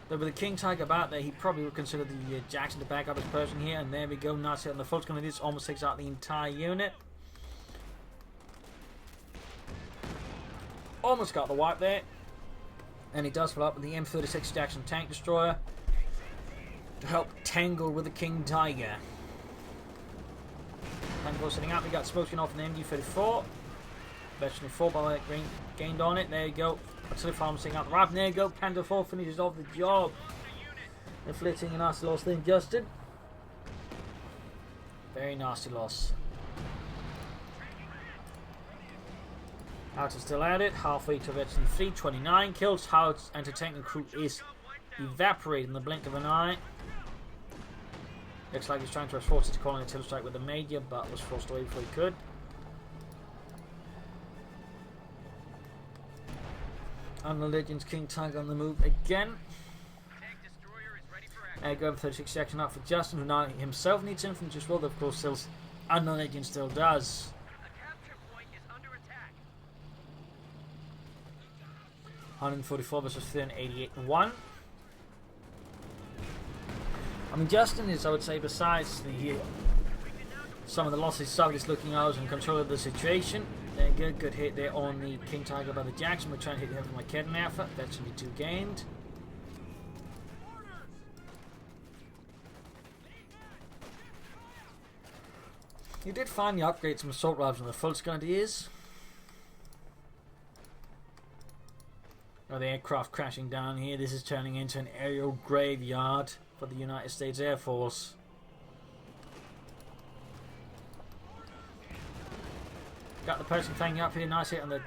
Speaker 1: Though with the King Tiger about there, he probably would consider the Jackson to back up his Pershing here. And there we go, nice hit on the Volksgrenadiers, almost takes out the entire unit. Almost got the wipe there. And he does follow up with the M36 Jackson tank destroyer to help tangle with the King Tiger. Tango sitting out, we got smoking off an MG34. Veteran 4 by the way, gained on it. There you go. Artillery farm sitting out the right. There you go. Panda 4 finishes off the job. Inflicting a nasty loss there, Justin. Very nasty loss. Howitzer still at it. Halfway to veteran 3. 29 kills. Howitzer anti-tank crew is evaporated in the blink of an eye. Looks like he's trying to force it to call an artillery strike with the major, but was forced away before he could. And the Legends King Tiger on the move again. Going for 36 section out for Justin, who now himself needs infantry as well. Of course, still, Unknown Legend still does. 144 versus 388 and 1. I mean, Justin is, I would say, besides the some of the losses, Soviets looking out and control of the situation. Good hit there on the King Tiger by the Jackson. We're trying to hit him from my Kedden Alpha. That's only 2 gained. You did finally upgrade some assault rifles on the Fultz Grenadiers. Oh, the aircraft crashing down here. This is turning into an aerial graveyard for the United States Air Force. Got the person flanking up here. Nice hit on the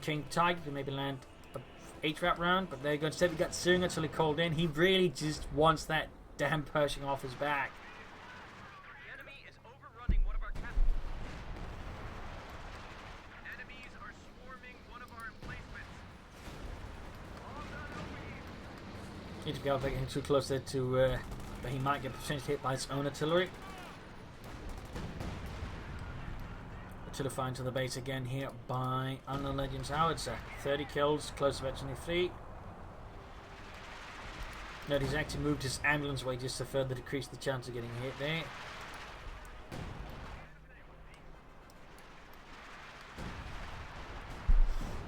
Speaker 1: King Tiger to maybe land a H-Trap round. But there you go. Instead we got Zunga until he called in. He really just wants that damn Pershing off his back.
Speaker 2: The enemy is overrunning one of our enemies are swarming one of our emplacements.
Speaker 1: Need to be able to get him too close there to but he might get potentially hit by his own artillery. Artillery to the base again here by Unknown Legends Howitzer. 30 kills, close to actually 3. Note he's actually moved his ambulance away just to further decrease the chance of getting hit there.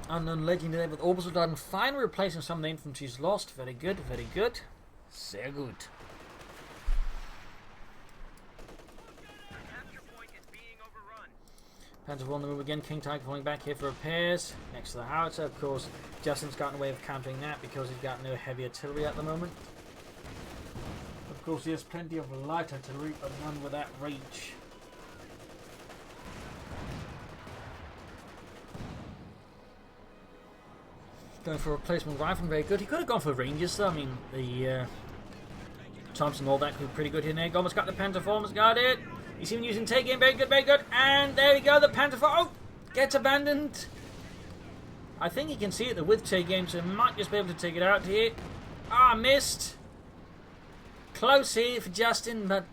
Speaker 1: Unknown Legend there with Orbital Dart finally replacing some of the infantry he's lost. Very good, very good. Sehr gut. Panzer on the move again. King Tiger falling back here for repairs. Next to the howitzer, of course. Justin's gotten away with countering that because he's got no heavy artillery at the moment. Of course, he has plenty of light artillery, but none with that reach. Going for a replacement rifle, very good. He could have gone for Rangers though. I mean, the Thompson, all that could be pretty good here. There, almost got the Panther almost got it. He's even using take aim, very good, very good. And there we go, the Panther gets abandoned. I think he can see it with take aim, so he might just be able to take it out here. Missed. Close here for Justin, but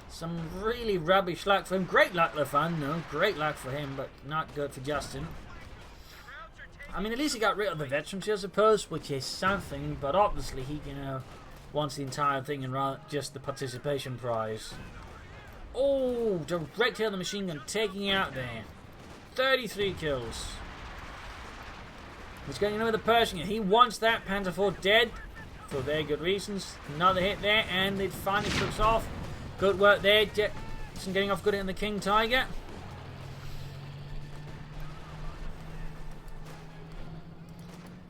Speaker 1: some really rubbish luck for him. Great luck for fun, no, great luck for him, but not good for Justin. I mean, at least he got rid of the veterans, I suppose, which is something, but obviously he, wants the entire thing and rather just the participation prize. Oh, direct hit on the machine gun, taking out there. 33 kills. He's going with the Pershing. He wants that Panther IV dead for very good reasons. Another hit there, and it finally clicks off. Good work there. Jetson getting off good in the King Tiger.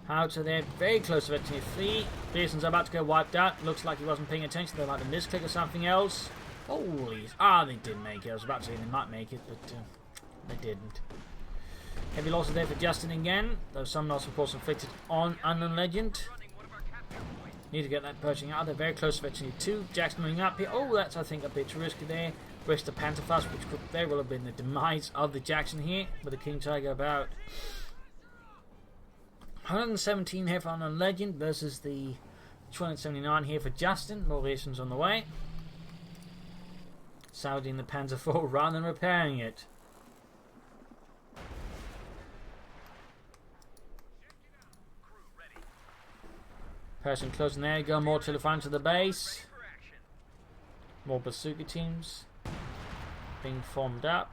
Speaker 1: Howitzer there, very close to Veteran 3. Pearson's about to get wiped out. Looks like he wasn't paying attention. They might have misclicked or something else. Holy... they did make it. I was about to say they might make it, but they didn't. Heavy losses there for Justin again, though some loss of course inflicted on Unknown Legend. Need to get that Pershing out. They're very close to Veteran 2. Jackson moving up here. Oh, that's I think a bit too risky there. Risk the Panther Fast, which could very well have been the demise of the Jackson here, with the King Tiger about 117 here for Unknown Legend versus the 279 here for Justin. More rations on the way. Saudi in the Panzer IV rather than repairing it. Person closing there, go more telephone to the base. More bazooka teams being formed up.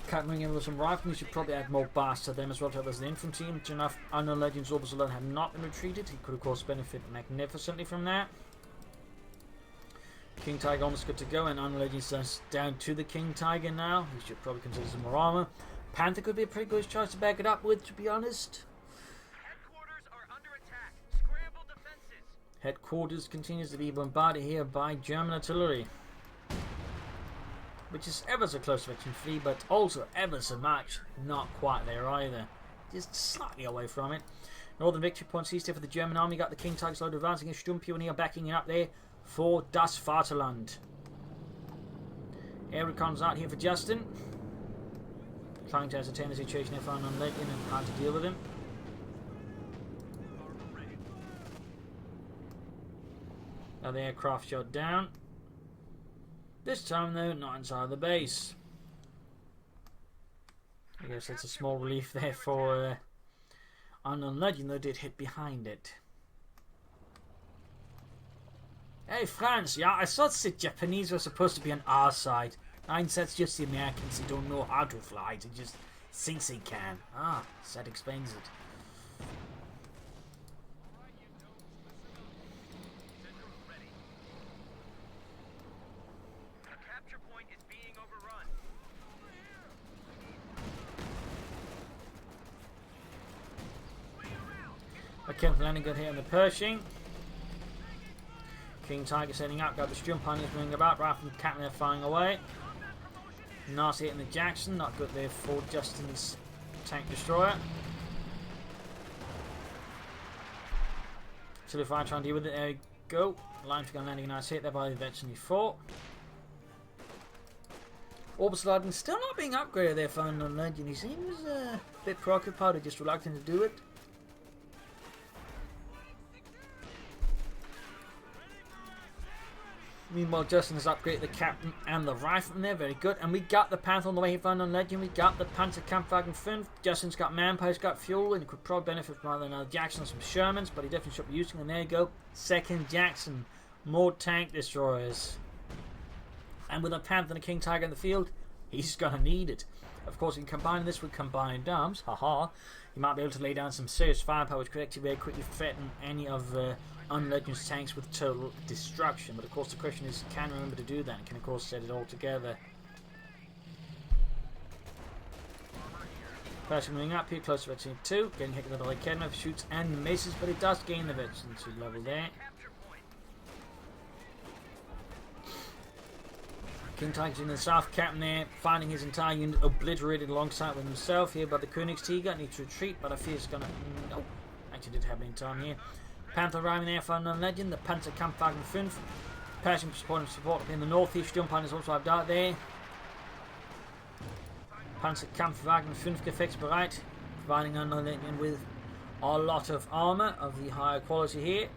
Speaker 1: Coming in with some rifles, we should probably add more bars to them as well to others. The infantry team, enough Unknown Legends Orbs alone have not been retreated. He could of course benefit magnificently from that. King Tiger almost good to go, and Unknown Legends down to the King Tiger now. He should probably consider some more armor. Panther could be a pretty good choice to back it up with, to be honest.
Speaker 2: Headquarters are under attack. Scramble defenses.
Speaker 1: Headquarters continues to be bombarded here by German artillery, which is ever so close to Veteran 3, but also ever so much not quite there either. Just slightly away from it. Northern victory point seized here for the German army. Got the King Tiger slowly advancing. A Sturmpioneer backing it up there for Das Vaterland. Air recon's out here for Justin. Trying to ascertain the situation here, found on Legend and how to deal with him. Now the aircraft shot down. This time though, not inside the base. I guess that's a small relief there for Unknown Legend, though did hit behind it. Hey France, yeah, I thought the Japanese were supposed to be on our side. That's just the Americans who don't know how to fly, they just think they can. Ah, that explains it. Okay, landing good here on the Pershing. King Tiger setting up, got the Sturmpioneers moving about, rather than Captain there flying away. Nasty hitting the Jackson, not good there for Justin's tank destroyer. Solidify trying to deal with it, there we go. Line gun landing a nice hit there by the Veteran 4. Orbital still not being upgraded there for Unknown Legend. He seems a bit preoccupied or just reluctant to do it. Meanwhile, Justin has upgraded the Captain and the Rifleman there, very good. And we got the Panther on the way here, found on Legend. We got the Panzerkampfwagen 5. Justin's got manpower, he's got fuel, and he could probably benefit from either another Jackson or some Shermans, but he definitely should be using them. There you go, second Jackson. More tank destroyers. And with a Panther and a King Tiger in the field, he's going to need it. Of course, you can combine this with combined arms, haha. You might be able to lay down some serious firepower, which could actually very quickly threaten any of Unlegend's tanks with total destruction. But of course the question is, can remember to do that and can of course set it all together. Pershing moving up here, close to Veteran 2, getting hit with the Echidna, shoots and misses, but it does gain the Veteran 2 level there. King Tiger's in the south, Captain there, finding his entire unit obliterated alongside with himself here by the Königstiger. Needs to retreat, but I fear it's gonna. Nope, actually did happen in time here. Panther arriving there for Unknown Legend, the Panzerkampfwagen 5. Pershing supporting support up in the north here. Sturmpioneers also arrived out there. Panzerkampfwagen 5 gefechtsbereit, providing Unknown Legend with a lot of armor of the higher quality here.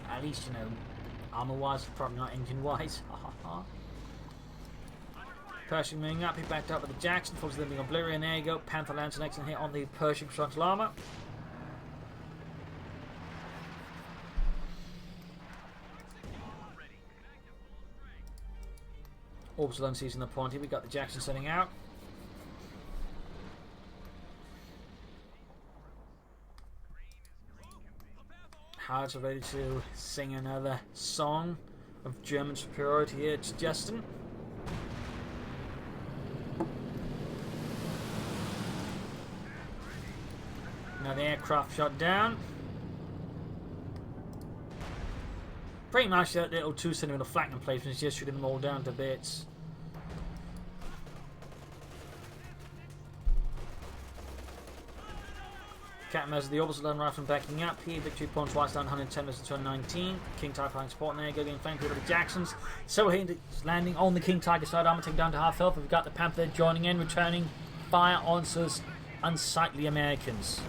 Speaker 1: At least, you know, armor wise, probably not engine wise. Pershing moving up, he backed up with the Jackson, falls living Oblivion. There you go. Panther lands an excellent hit on the Pershing frontal armor. Orbital unseizing the point here. We got the Jackson setting out. Hearts are ready to sing another song of German superiority here. It's Justin. Now the aircraft shot down. Pretty much that little 2-centimeter flak emplacement is just shooting them all down to bits. Captain has the Orbital rifle backing up here. Victory points twice down 110 versus 219. King Tiger flying support there. Getting flanked here by the Jacksons. So he's landing on the King Tiger side. Armor taken down to half health. We've got the Panther joining in, returning fire on those unsightly Americans.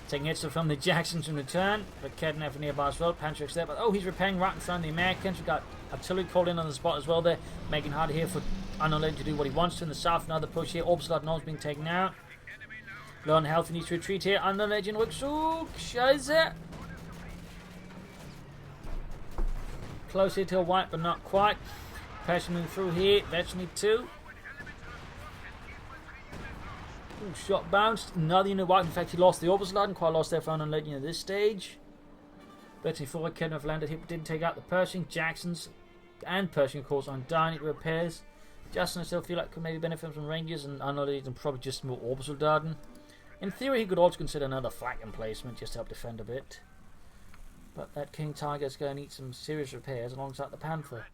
Speaker 1: Taking hits from the Jacksons in return, but Kednev nearby as well. Pancher's there, but oh, he's repairing right in front of the Americans. We've got artillery called in on the spot as well there, making it harder here for Unknown Legend to do what he wants to. In the south, another push here. Orbital Nose being taken out. Low on health, he needs to retreat here. Unknown Legend works. Oh, Scheiße. Close here to a white, but not quite. Pershing moving through here. Veteran 2. Ooh, shot bounced. Another unit white. In fact, he lost the Orbital and quite lost their for Unknown Legend at this stage. Veteran 4, Kednev landed here, but didn't take out the Pershing. Jacksons and Pershing, of course, on dying. It repairs. Justin, I still feel like could maybe benefit from Rangers and Unknown Legend, probably just more Orbital Darden. In theory, he could also consider another Flak Emplacement just to help defend a bit. But that King Tiger is going to need some serious repairs alongside the Panther.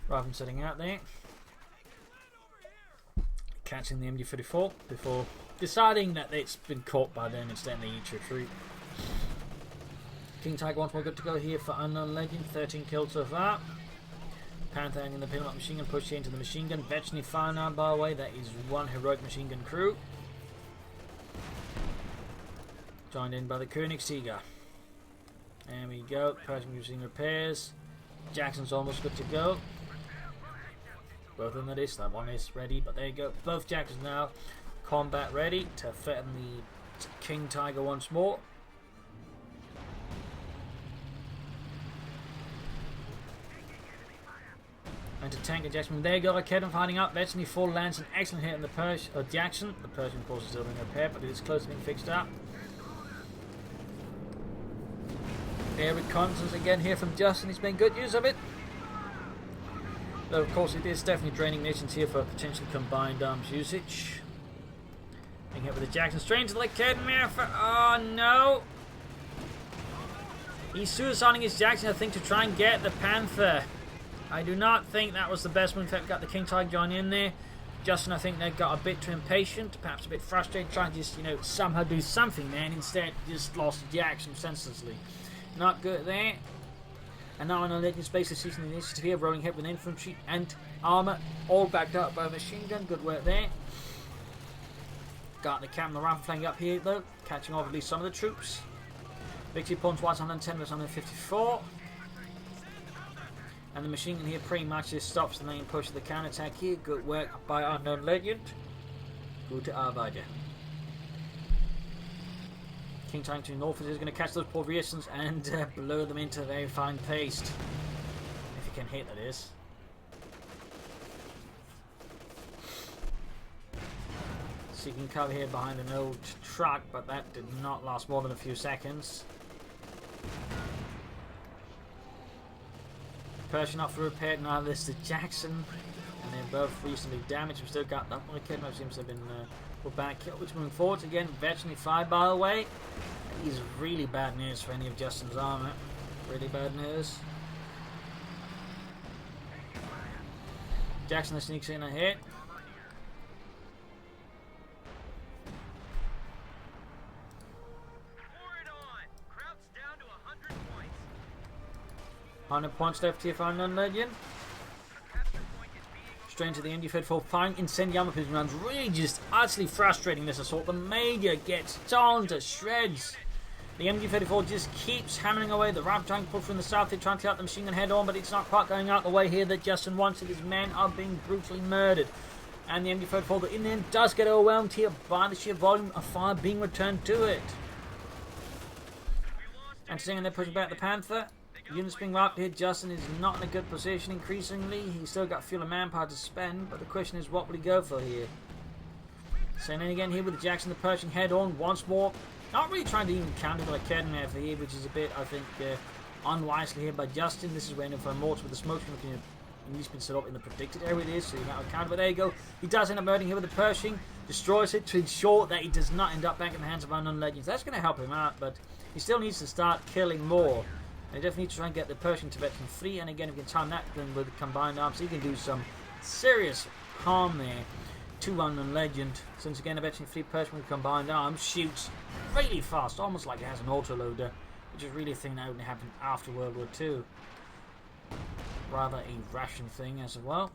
Speaker 1: rather than sitting out there. Catching the MG-34 before deciding that it's been caught by them, instead they need to retreat. King Tiger once more good to go here for Unknown Legend. 13 kills so far. Panther in the pin-up machine gun, push into the machine gun. Vetchny fire now, by the way. That is one heroic machine gun crew. Joined in by the Koenigsegger. There we go. Pershing using repairs. Jackson's almost good to go. Both of them that is. That one is ready, but there you go. Both Jacksons now combat ready to threaten the King Tiger once more. And to tank Jackson. There you go. Raketen fighting up. Vetchny full lands an excellent hit on the Jackson. The Pershing, of course, is still being repaired, but it is close to being fixed up. Air reconnaissance again here from Justin. He's made good use of it. Though, of course, it is definitely draining nations here for potentially combined arms usage. Being hit with the Jackson. Straight to the Raketen there for. Oh no! He's suiciding his Jackson, I think, to try and get the Panther. I do not think that was the best move. In fact, got the King Tiger join in there. Justin, I think they got a bit too impatient, perhaps a bit frustrated, trying to just, somehow do something there, and instead just lost Jackson senselessly. Not good there. And now on a Legend Space, the season initiative here, rolling ahead with infantry and armour, all backed up by a machine gun. Good work there. Got the camera rifle flanking up here though, catching off at least some of the troops. Victory points was 110 versus 154. And the machine gun here pretty much just stops the main push of the counter-attack here. Good work by Unknown Legend. Gute Arbeit. King Tiger to the north is going to catch those poor resistance and blow them into very fine paste. If you can hit, that is. Seeking cover here behind an old truck, but that did not last more than a few seconds. Pershing up for repair. Now this is the Jackson, and they're both reasonably damaged. We've still got that one. Kid seems to have been put back. Which moving forward again. Vetchny fired, by the way. That is really bad news for any of Justin's armor. Really bad news. Jackson sneaks in a hit.
Speaker 2: Pour it on. Kraut's down to 100 points.
Speaker 1: 100 points left here for Unknown Legend. Straight into the MG-34, firing incendiary armor rounds, really just utterly frustrating this assault. The Major gets torn to shreds. The MG-34 just keeps hammering away. The Rifle trying to pull from the south. They're trying to get the machine gun head on, but it's not quite going out the way here that Justin wants it. His men are being brutally murdered. And the MG-34 that in the end does get overwhelmed here by the sheer volume of fire being returned to it. And seeing they're pushing back the Panther. Units being wiped here. Justin is not in a good position increasingly. He's still got fuel and manpower to spend, but the question is, what will he go for here? Sending again here with the Jackson, the Pershing head on once more. Not really trying to even counter the Academy for here, which is a bit, I think, unwisely here by Justin. This is where for mortar with the smoke screen at least been set up in the predicted area it is, so you know counter. But there you go. He does end up murdering here with the Pershing, destroys it to ensure that he does not end up back in the hands of Unknown Legends. That's going to help him out, but he still needs to start killing more. They definitely need to try and get the Pershing to veteran free, and again, if you can time that then with combined arms, he can do some serious harm there to Unknown Legend. Since again, a veteran free Pershing with combined arms shoots really fast, almost like it has an autoloader, which is really a thing that only happened after World War II. Rather a Russian thing as well.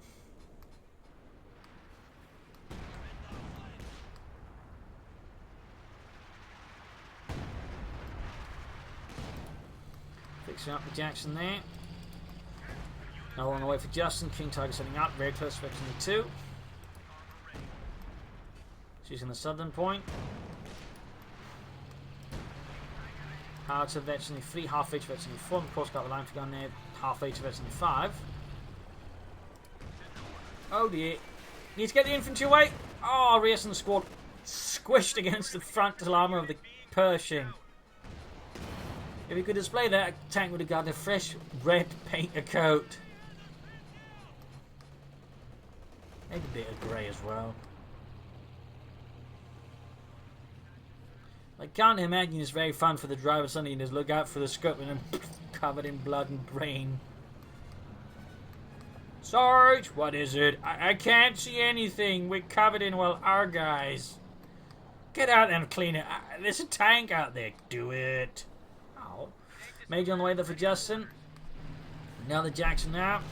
Speaker 1: Fixing up the Jackson there. Now on the way for Justin. King Tiger setting up. Very close to fixing the 2. She's in the southern point. Hard to Vetchny 3, half H Vetchny 4. Of course, got the line for gun there. Half H Vetchny 5. Oh dear. Need to get the infantry away. Oh, Rierson squad squished against the frontal armour of the Pershing. If he could display that, a tank would have got a fresh red painter coat. Maybe a bit of grey as well. I can't imagine it's very fun for the driver suddenly to just look out for the scope and then covered in blood and brain. Sarge, what is it? I can't see anything. We're covered in, well, our guys. Get out and clean it. There's a tank out there. Do it. Oh. Major on the way there for Justin. Now the Jackson out.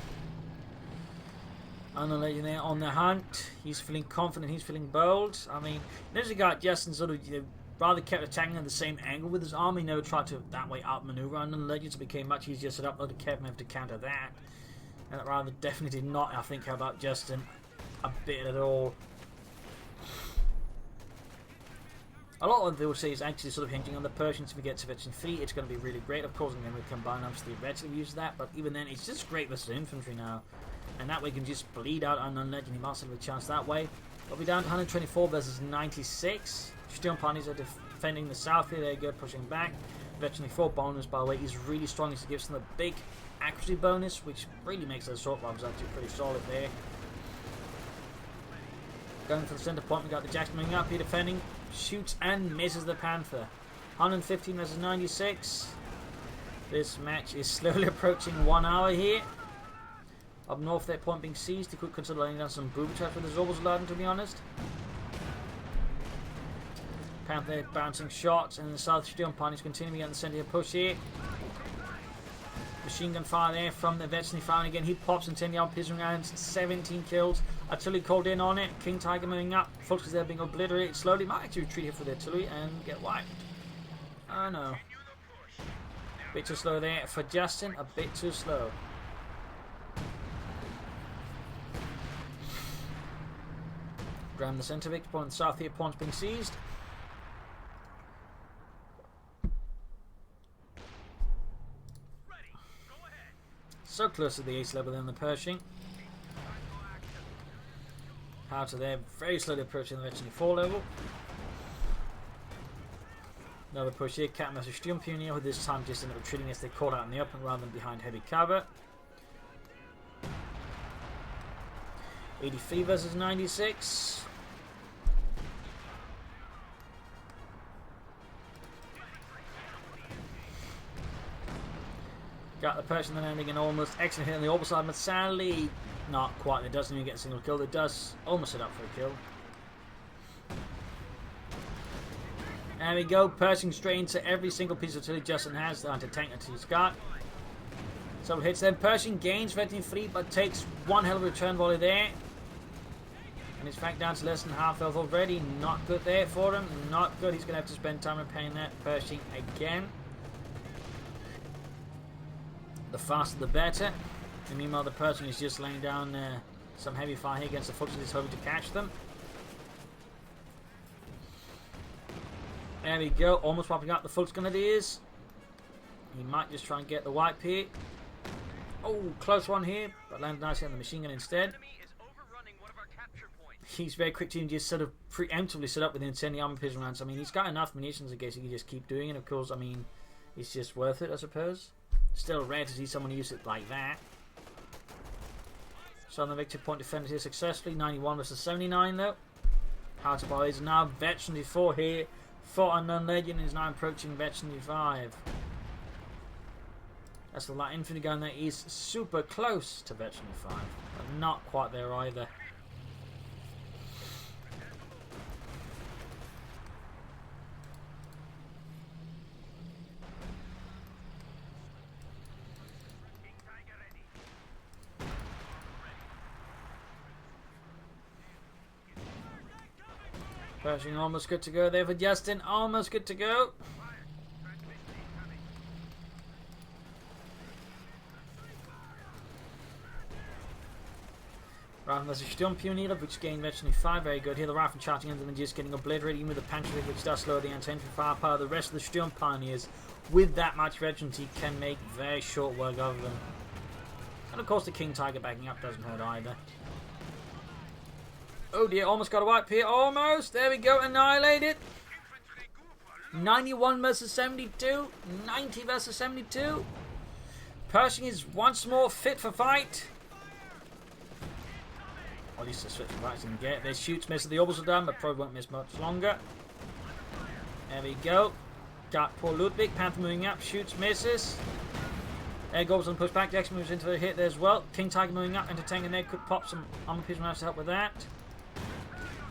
Speaker 1: And the legend there on the hunt. He's feeling confident. He's feeling bold. I mean, there's a guy, Justin, sort of, rather kept attacking at the same angle with his army. Never tried to that way outmaneuver. And the legends became much easier set up. Though Kevin have to counter that. And that rather definitely did not, I think, help out Justin a bit at all. A lot of people say is actually sort of hinging on the Persians. If we get to veteran 3, it's going to be really great. Of course, I'm going to combine obviously veteran use that, but even then, it's just great versus infantry now. And that way, you can just bleed out unknown legend. He must have a chance that way. But we're down to 124 versus 96. Sturmpanies are defending the south here. There you go, pushing back. Veteran 4 bonus, by the way, is really strong. It gives them a big accuracy bonus, which really makes their assault rifles actually pretty solid there. Going for the center point, we got the Jackson moving up here defending. Shoots and misses the Panther. 115 versus 96. This match is slowly approaching 1 hour here. Up north, their point being seized. He could consider laying down some booby traps with his orbals laden, to be honest. Panther bouncing shots, and in the south, Sturmpanies continuing on the center push here. Machine gun fire there from the veteran firing again. He pops and 10-yard pistol rounds, 17 kills. Artillery called in on it. King Tiger moving up. Folks there being obliterated slowly. Might actually retreat here for the artillery and get wiped. Oh no. A bit too slow there for Justin. A bit too slow. Ground the center victor point south here. Points being seized. So close to the ace level than the Pershing. Out of there, very slowly approaching the veteran 4 level. Another push here, Cat Master Sturmpioneer, who this time just ended up retreating as they caught out in the open rather than behind heavy cover. 83 versus 96. Got the Persian then ending an almost excellent hit on the orbital side, but sadly not quite. It doesn't even get a single kill. It does almost set up for a kill. There we go, Pershing straight into every single piece of artillery Justin has, the anti-tank that he's got. So hits them. Pershing gains veteran 3, but takes one hell of a return volley there. And it's back down to less than half health already. Not good there for him. Not good. He's going to have to spend time repairing that Pershing again. The faster the better. And meanwhile, the Pershing is just laying down some heavy fire here against the Foxes, just hoping to catch them. There we go, almost wiping out the Fultz Grenadiers. He might just try and get the wipe here. Oh, close one here, but landed nicely on the machine gun instead. He's very quick to just sort of preemptively set up with the incendiary armor pistol rounds. I mean, he's got enough munitions, I guess he can just keep doing it. Of course, I mean, it's just worth it, I suppose. Still rare to see someone use it like that. So on the victory point defended here successfully. 91 versus 79 though. House boys now veteran 4 here. For unknown legend is now approaching veteran 5. That's the light infantry gun that is super close to veteran 5, but not quite there either. Pershing almost good to go there for Justin. Almost good to go. Rifle versus Sturmpioneer, which gained veteran 5. Very good. Here the Rifle charging into them and just getting obliterated with the Panther, which does slow the anti-infantry firepower. The rest of the Sturmpioneers, with that much veterancy, can make very short work of them. And of course the King Tiger backing up doesn't hurt either. Oh dear, almost got a wipe here. Almost. There we go. Annihilated. 91 versus 72. 90 versus 72. Pershing is once more fit for fight. Or at least as fit for fight as he can get. There's shoots, misses. The orbits are done, but probably won't miss much longer. There we go. Got poor Ludwig. Panther moving up. Shoots, misses. There goes on push back. Jackson moves into the hit there as well. King Tiger moving up into tank and there could pop some armor piercing to help with that.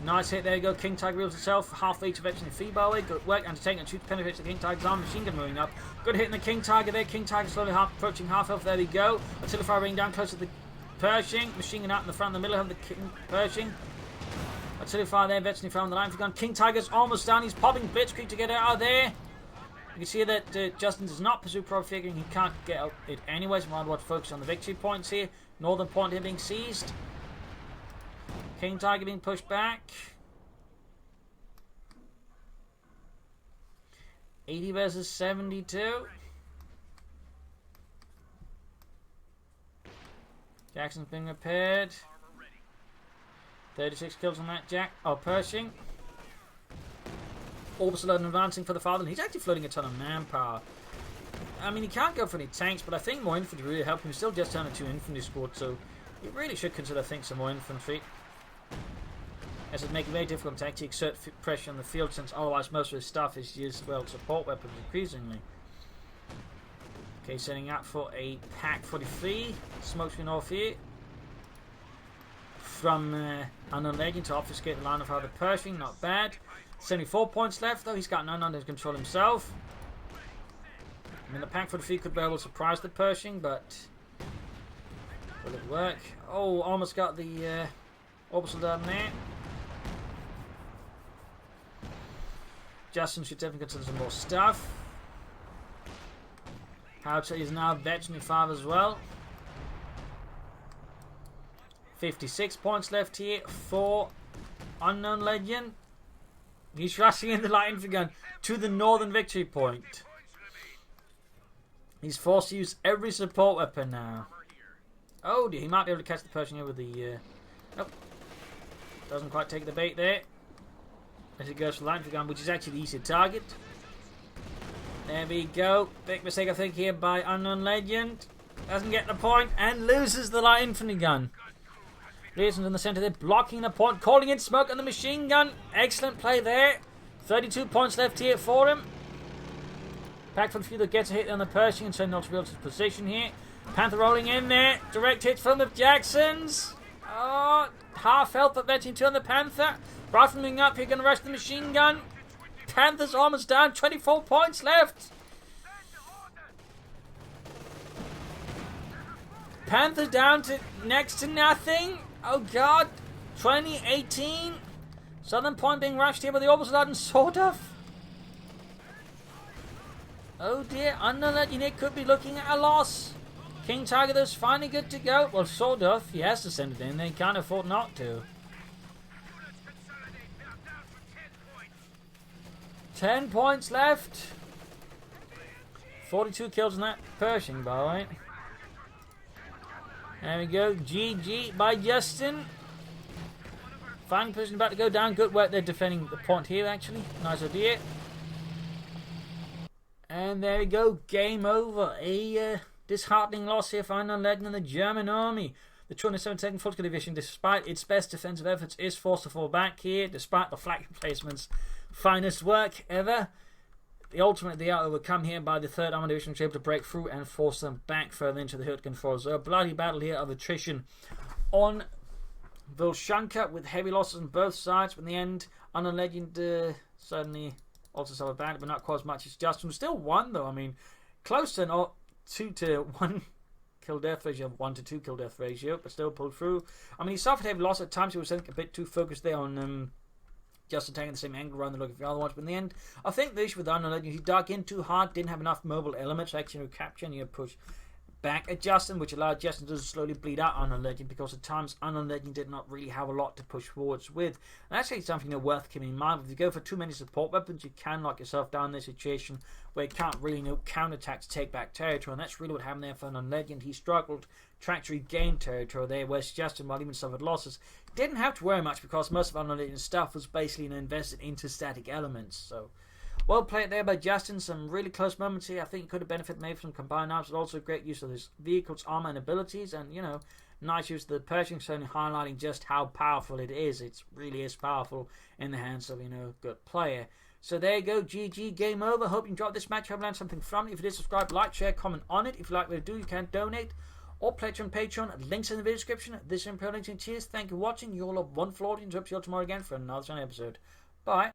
Speaker 1: Nice hit, there you go. King Tiger reels itself halfway to veteran Feebauer. Good work, and to take and shoot penetrates the King Tiger's arm. Machine gun moving up. Good hit in the King Tiger there. King Tiger slowly approaching half health. There we go. Artillery fire ring down close to the Pershing. Machine gun out in the front, in the middle of the King Pershing. Artillery fire there. Veteran fire on the line for gun. King Tiger's almost down. He's popping blitzkrieg to get out of there. You can see that Justin does not pursue Propagandacast. He can't get out it anyways. I want to focus on the victory points here. Northern point here being seized. King Tiger being pushed back. 80 versus 72. Jackson's being repaired. 36 kills on that Jack. Oh, Pershing. Orbital advancing for the father. He's actually floating a ton of manpower. I mean, he can't go for any tanks, but I think more infantry really help him. He's still just down to 2 infantry squads, so he really should consider, I think, some more infantry. As it makes it very difficult to actually exert pressure on the field, since otherwise most of his stuff is used, well, support weapons increasingly. Okay, setting up for a Pack 43. Smoke screen off here. From Unknown Legend to obfuscate the line of fire the Pershing, not bad. 74 points left, though. He's got none under control himself. I mean, the Pack 43 could very well surprise the Pershing, but will it work? Oh, almost got the orbital down there. Justin should definitely consider some more stuff. Howitzer is now veteran 5 as well. 56 points left here for Unknown Legend. He's rushing in the light infantry gun to the northern victory point. He's forced to use every support weapon now. Oh dear, he might be able to catch the Pershing here with the... Nope. Doesn't quite take the bait there. As it goes for the light infantry gun, which is actually the easier target. There we go. Big mistake, I think, here by Unknown Legend. Doesn't get the point and loses the light infantry gun. Leerson's in the centre there, blocking the point, calling in smoke on the machine gun. Excellent play there. 32 points left here for him. Pack for the few that gets a hit on the Pershing and sending not real to position here. Panther rolling in there. Direct hit from the Jacksons. Oh, half health but veteran 2 on the Panther. Rifling up here, going to rush the machine gun. Panther's almost down, 24 points left. Panther's down to next to nothing. Oh god, 2018. Southern point being rushed here by the Orbital and sort of. Oh dear, Unknown Legend could be looking at a loss. King Tiger though is finally good to go. Well, sort of. He has to send it in. They can't afford not to. 10 points left. 42 kills on that Pershing, by the way. There we go. GG by Justin. Final position about to go down. Good work there defending the point here, actually. Nice idea. And there we go. Game over. A disheartening loss here for Unknown Legend and the German army. The 272nd Flak Division, despite its best defensive efforts, is forced to fall back here, despite the Flak Emplacements' finest work ever. Ultimately, they are overcome here by the 3rd Armored Division, which is able to break through and force them back further into the Hurtgen Forest. So a bloody battle here of attrition on Vilshanka with heavy losses on both sides. But in the end, Unknown Legend certainly also suffered badly, but not quite as much as Justin. Still won, though. I mean, close to an 2 to 1 kill death ratio, 1 to 2 kill death ratio, but still pulled through. I mean, he suffered heavy loss at times. He was, I think, a bit too focused there on Justin taking the same angle around the look of the other ones. But in the end, I think the issue with Unknown Legend, he dug in too hard, didn't have enough mobile elements to actually capture, and he had push back at Justin, which allowed Justin to slowly bleed out Unknown Legend, because at times Unknown Legend did not really have a lot to push forwards with. And that's actually something worth keeping in mind. If you go for too many support weapons, you can lock yourself down in this situation where you can't really counterattack to take back territory, and that's really what happened there for Unknown Legend. He struggled to regain territory there, whereas Justin, while even suffered losses, didn't have to worry much, because most of Unknown Legend's stuff was basically invested into static elements. So well played there by Justin. Some really close moments here. I think he could have benefited maybe from combined arms, but also great use of his vehicle's armor and abilities, and nice use of the Pershing, certainly highlighting just how powerful it is. It really is powerful in the hands of good player. So there you go, GG, game over. Hope you enjoyed this match. Hope you learned something from it. If you did, subscribe, like, share, comment on it. If you like what I do, you can donate or pledge on Patreon. Links in the video description. This is Imperial. Cheers. Thank you for watching. You all have wonderful audience. Hope to see you all tomorrow again for another episode. Bye.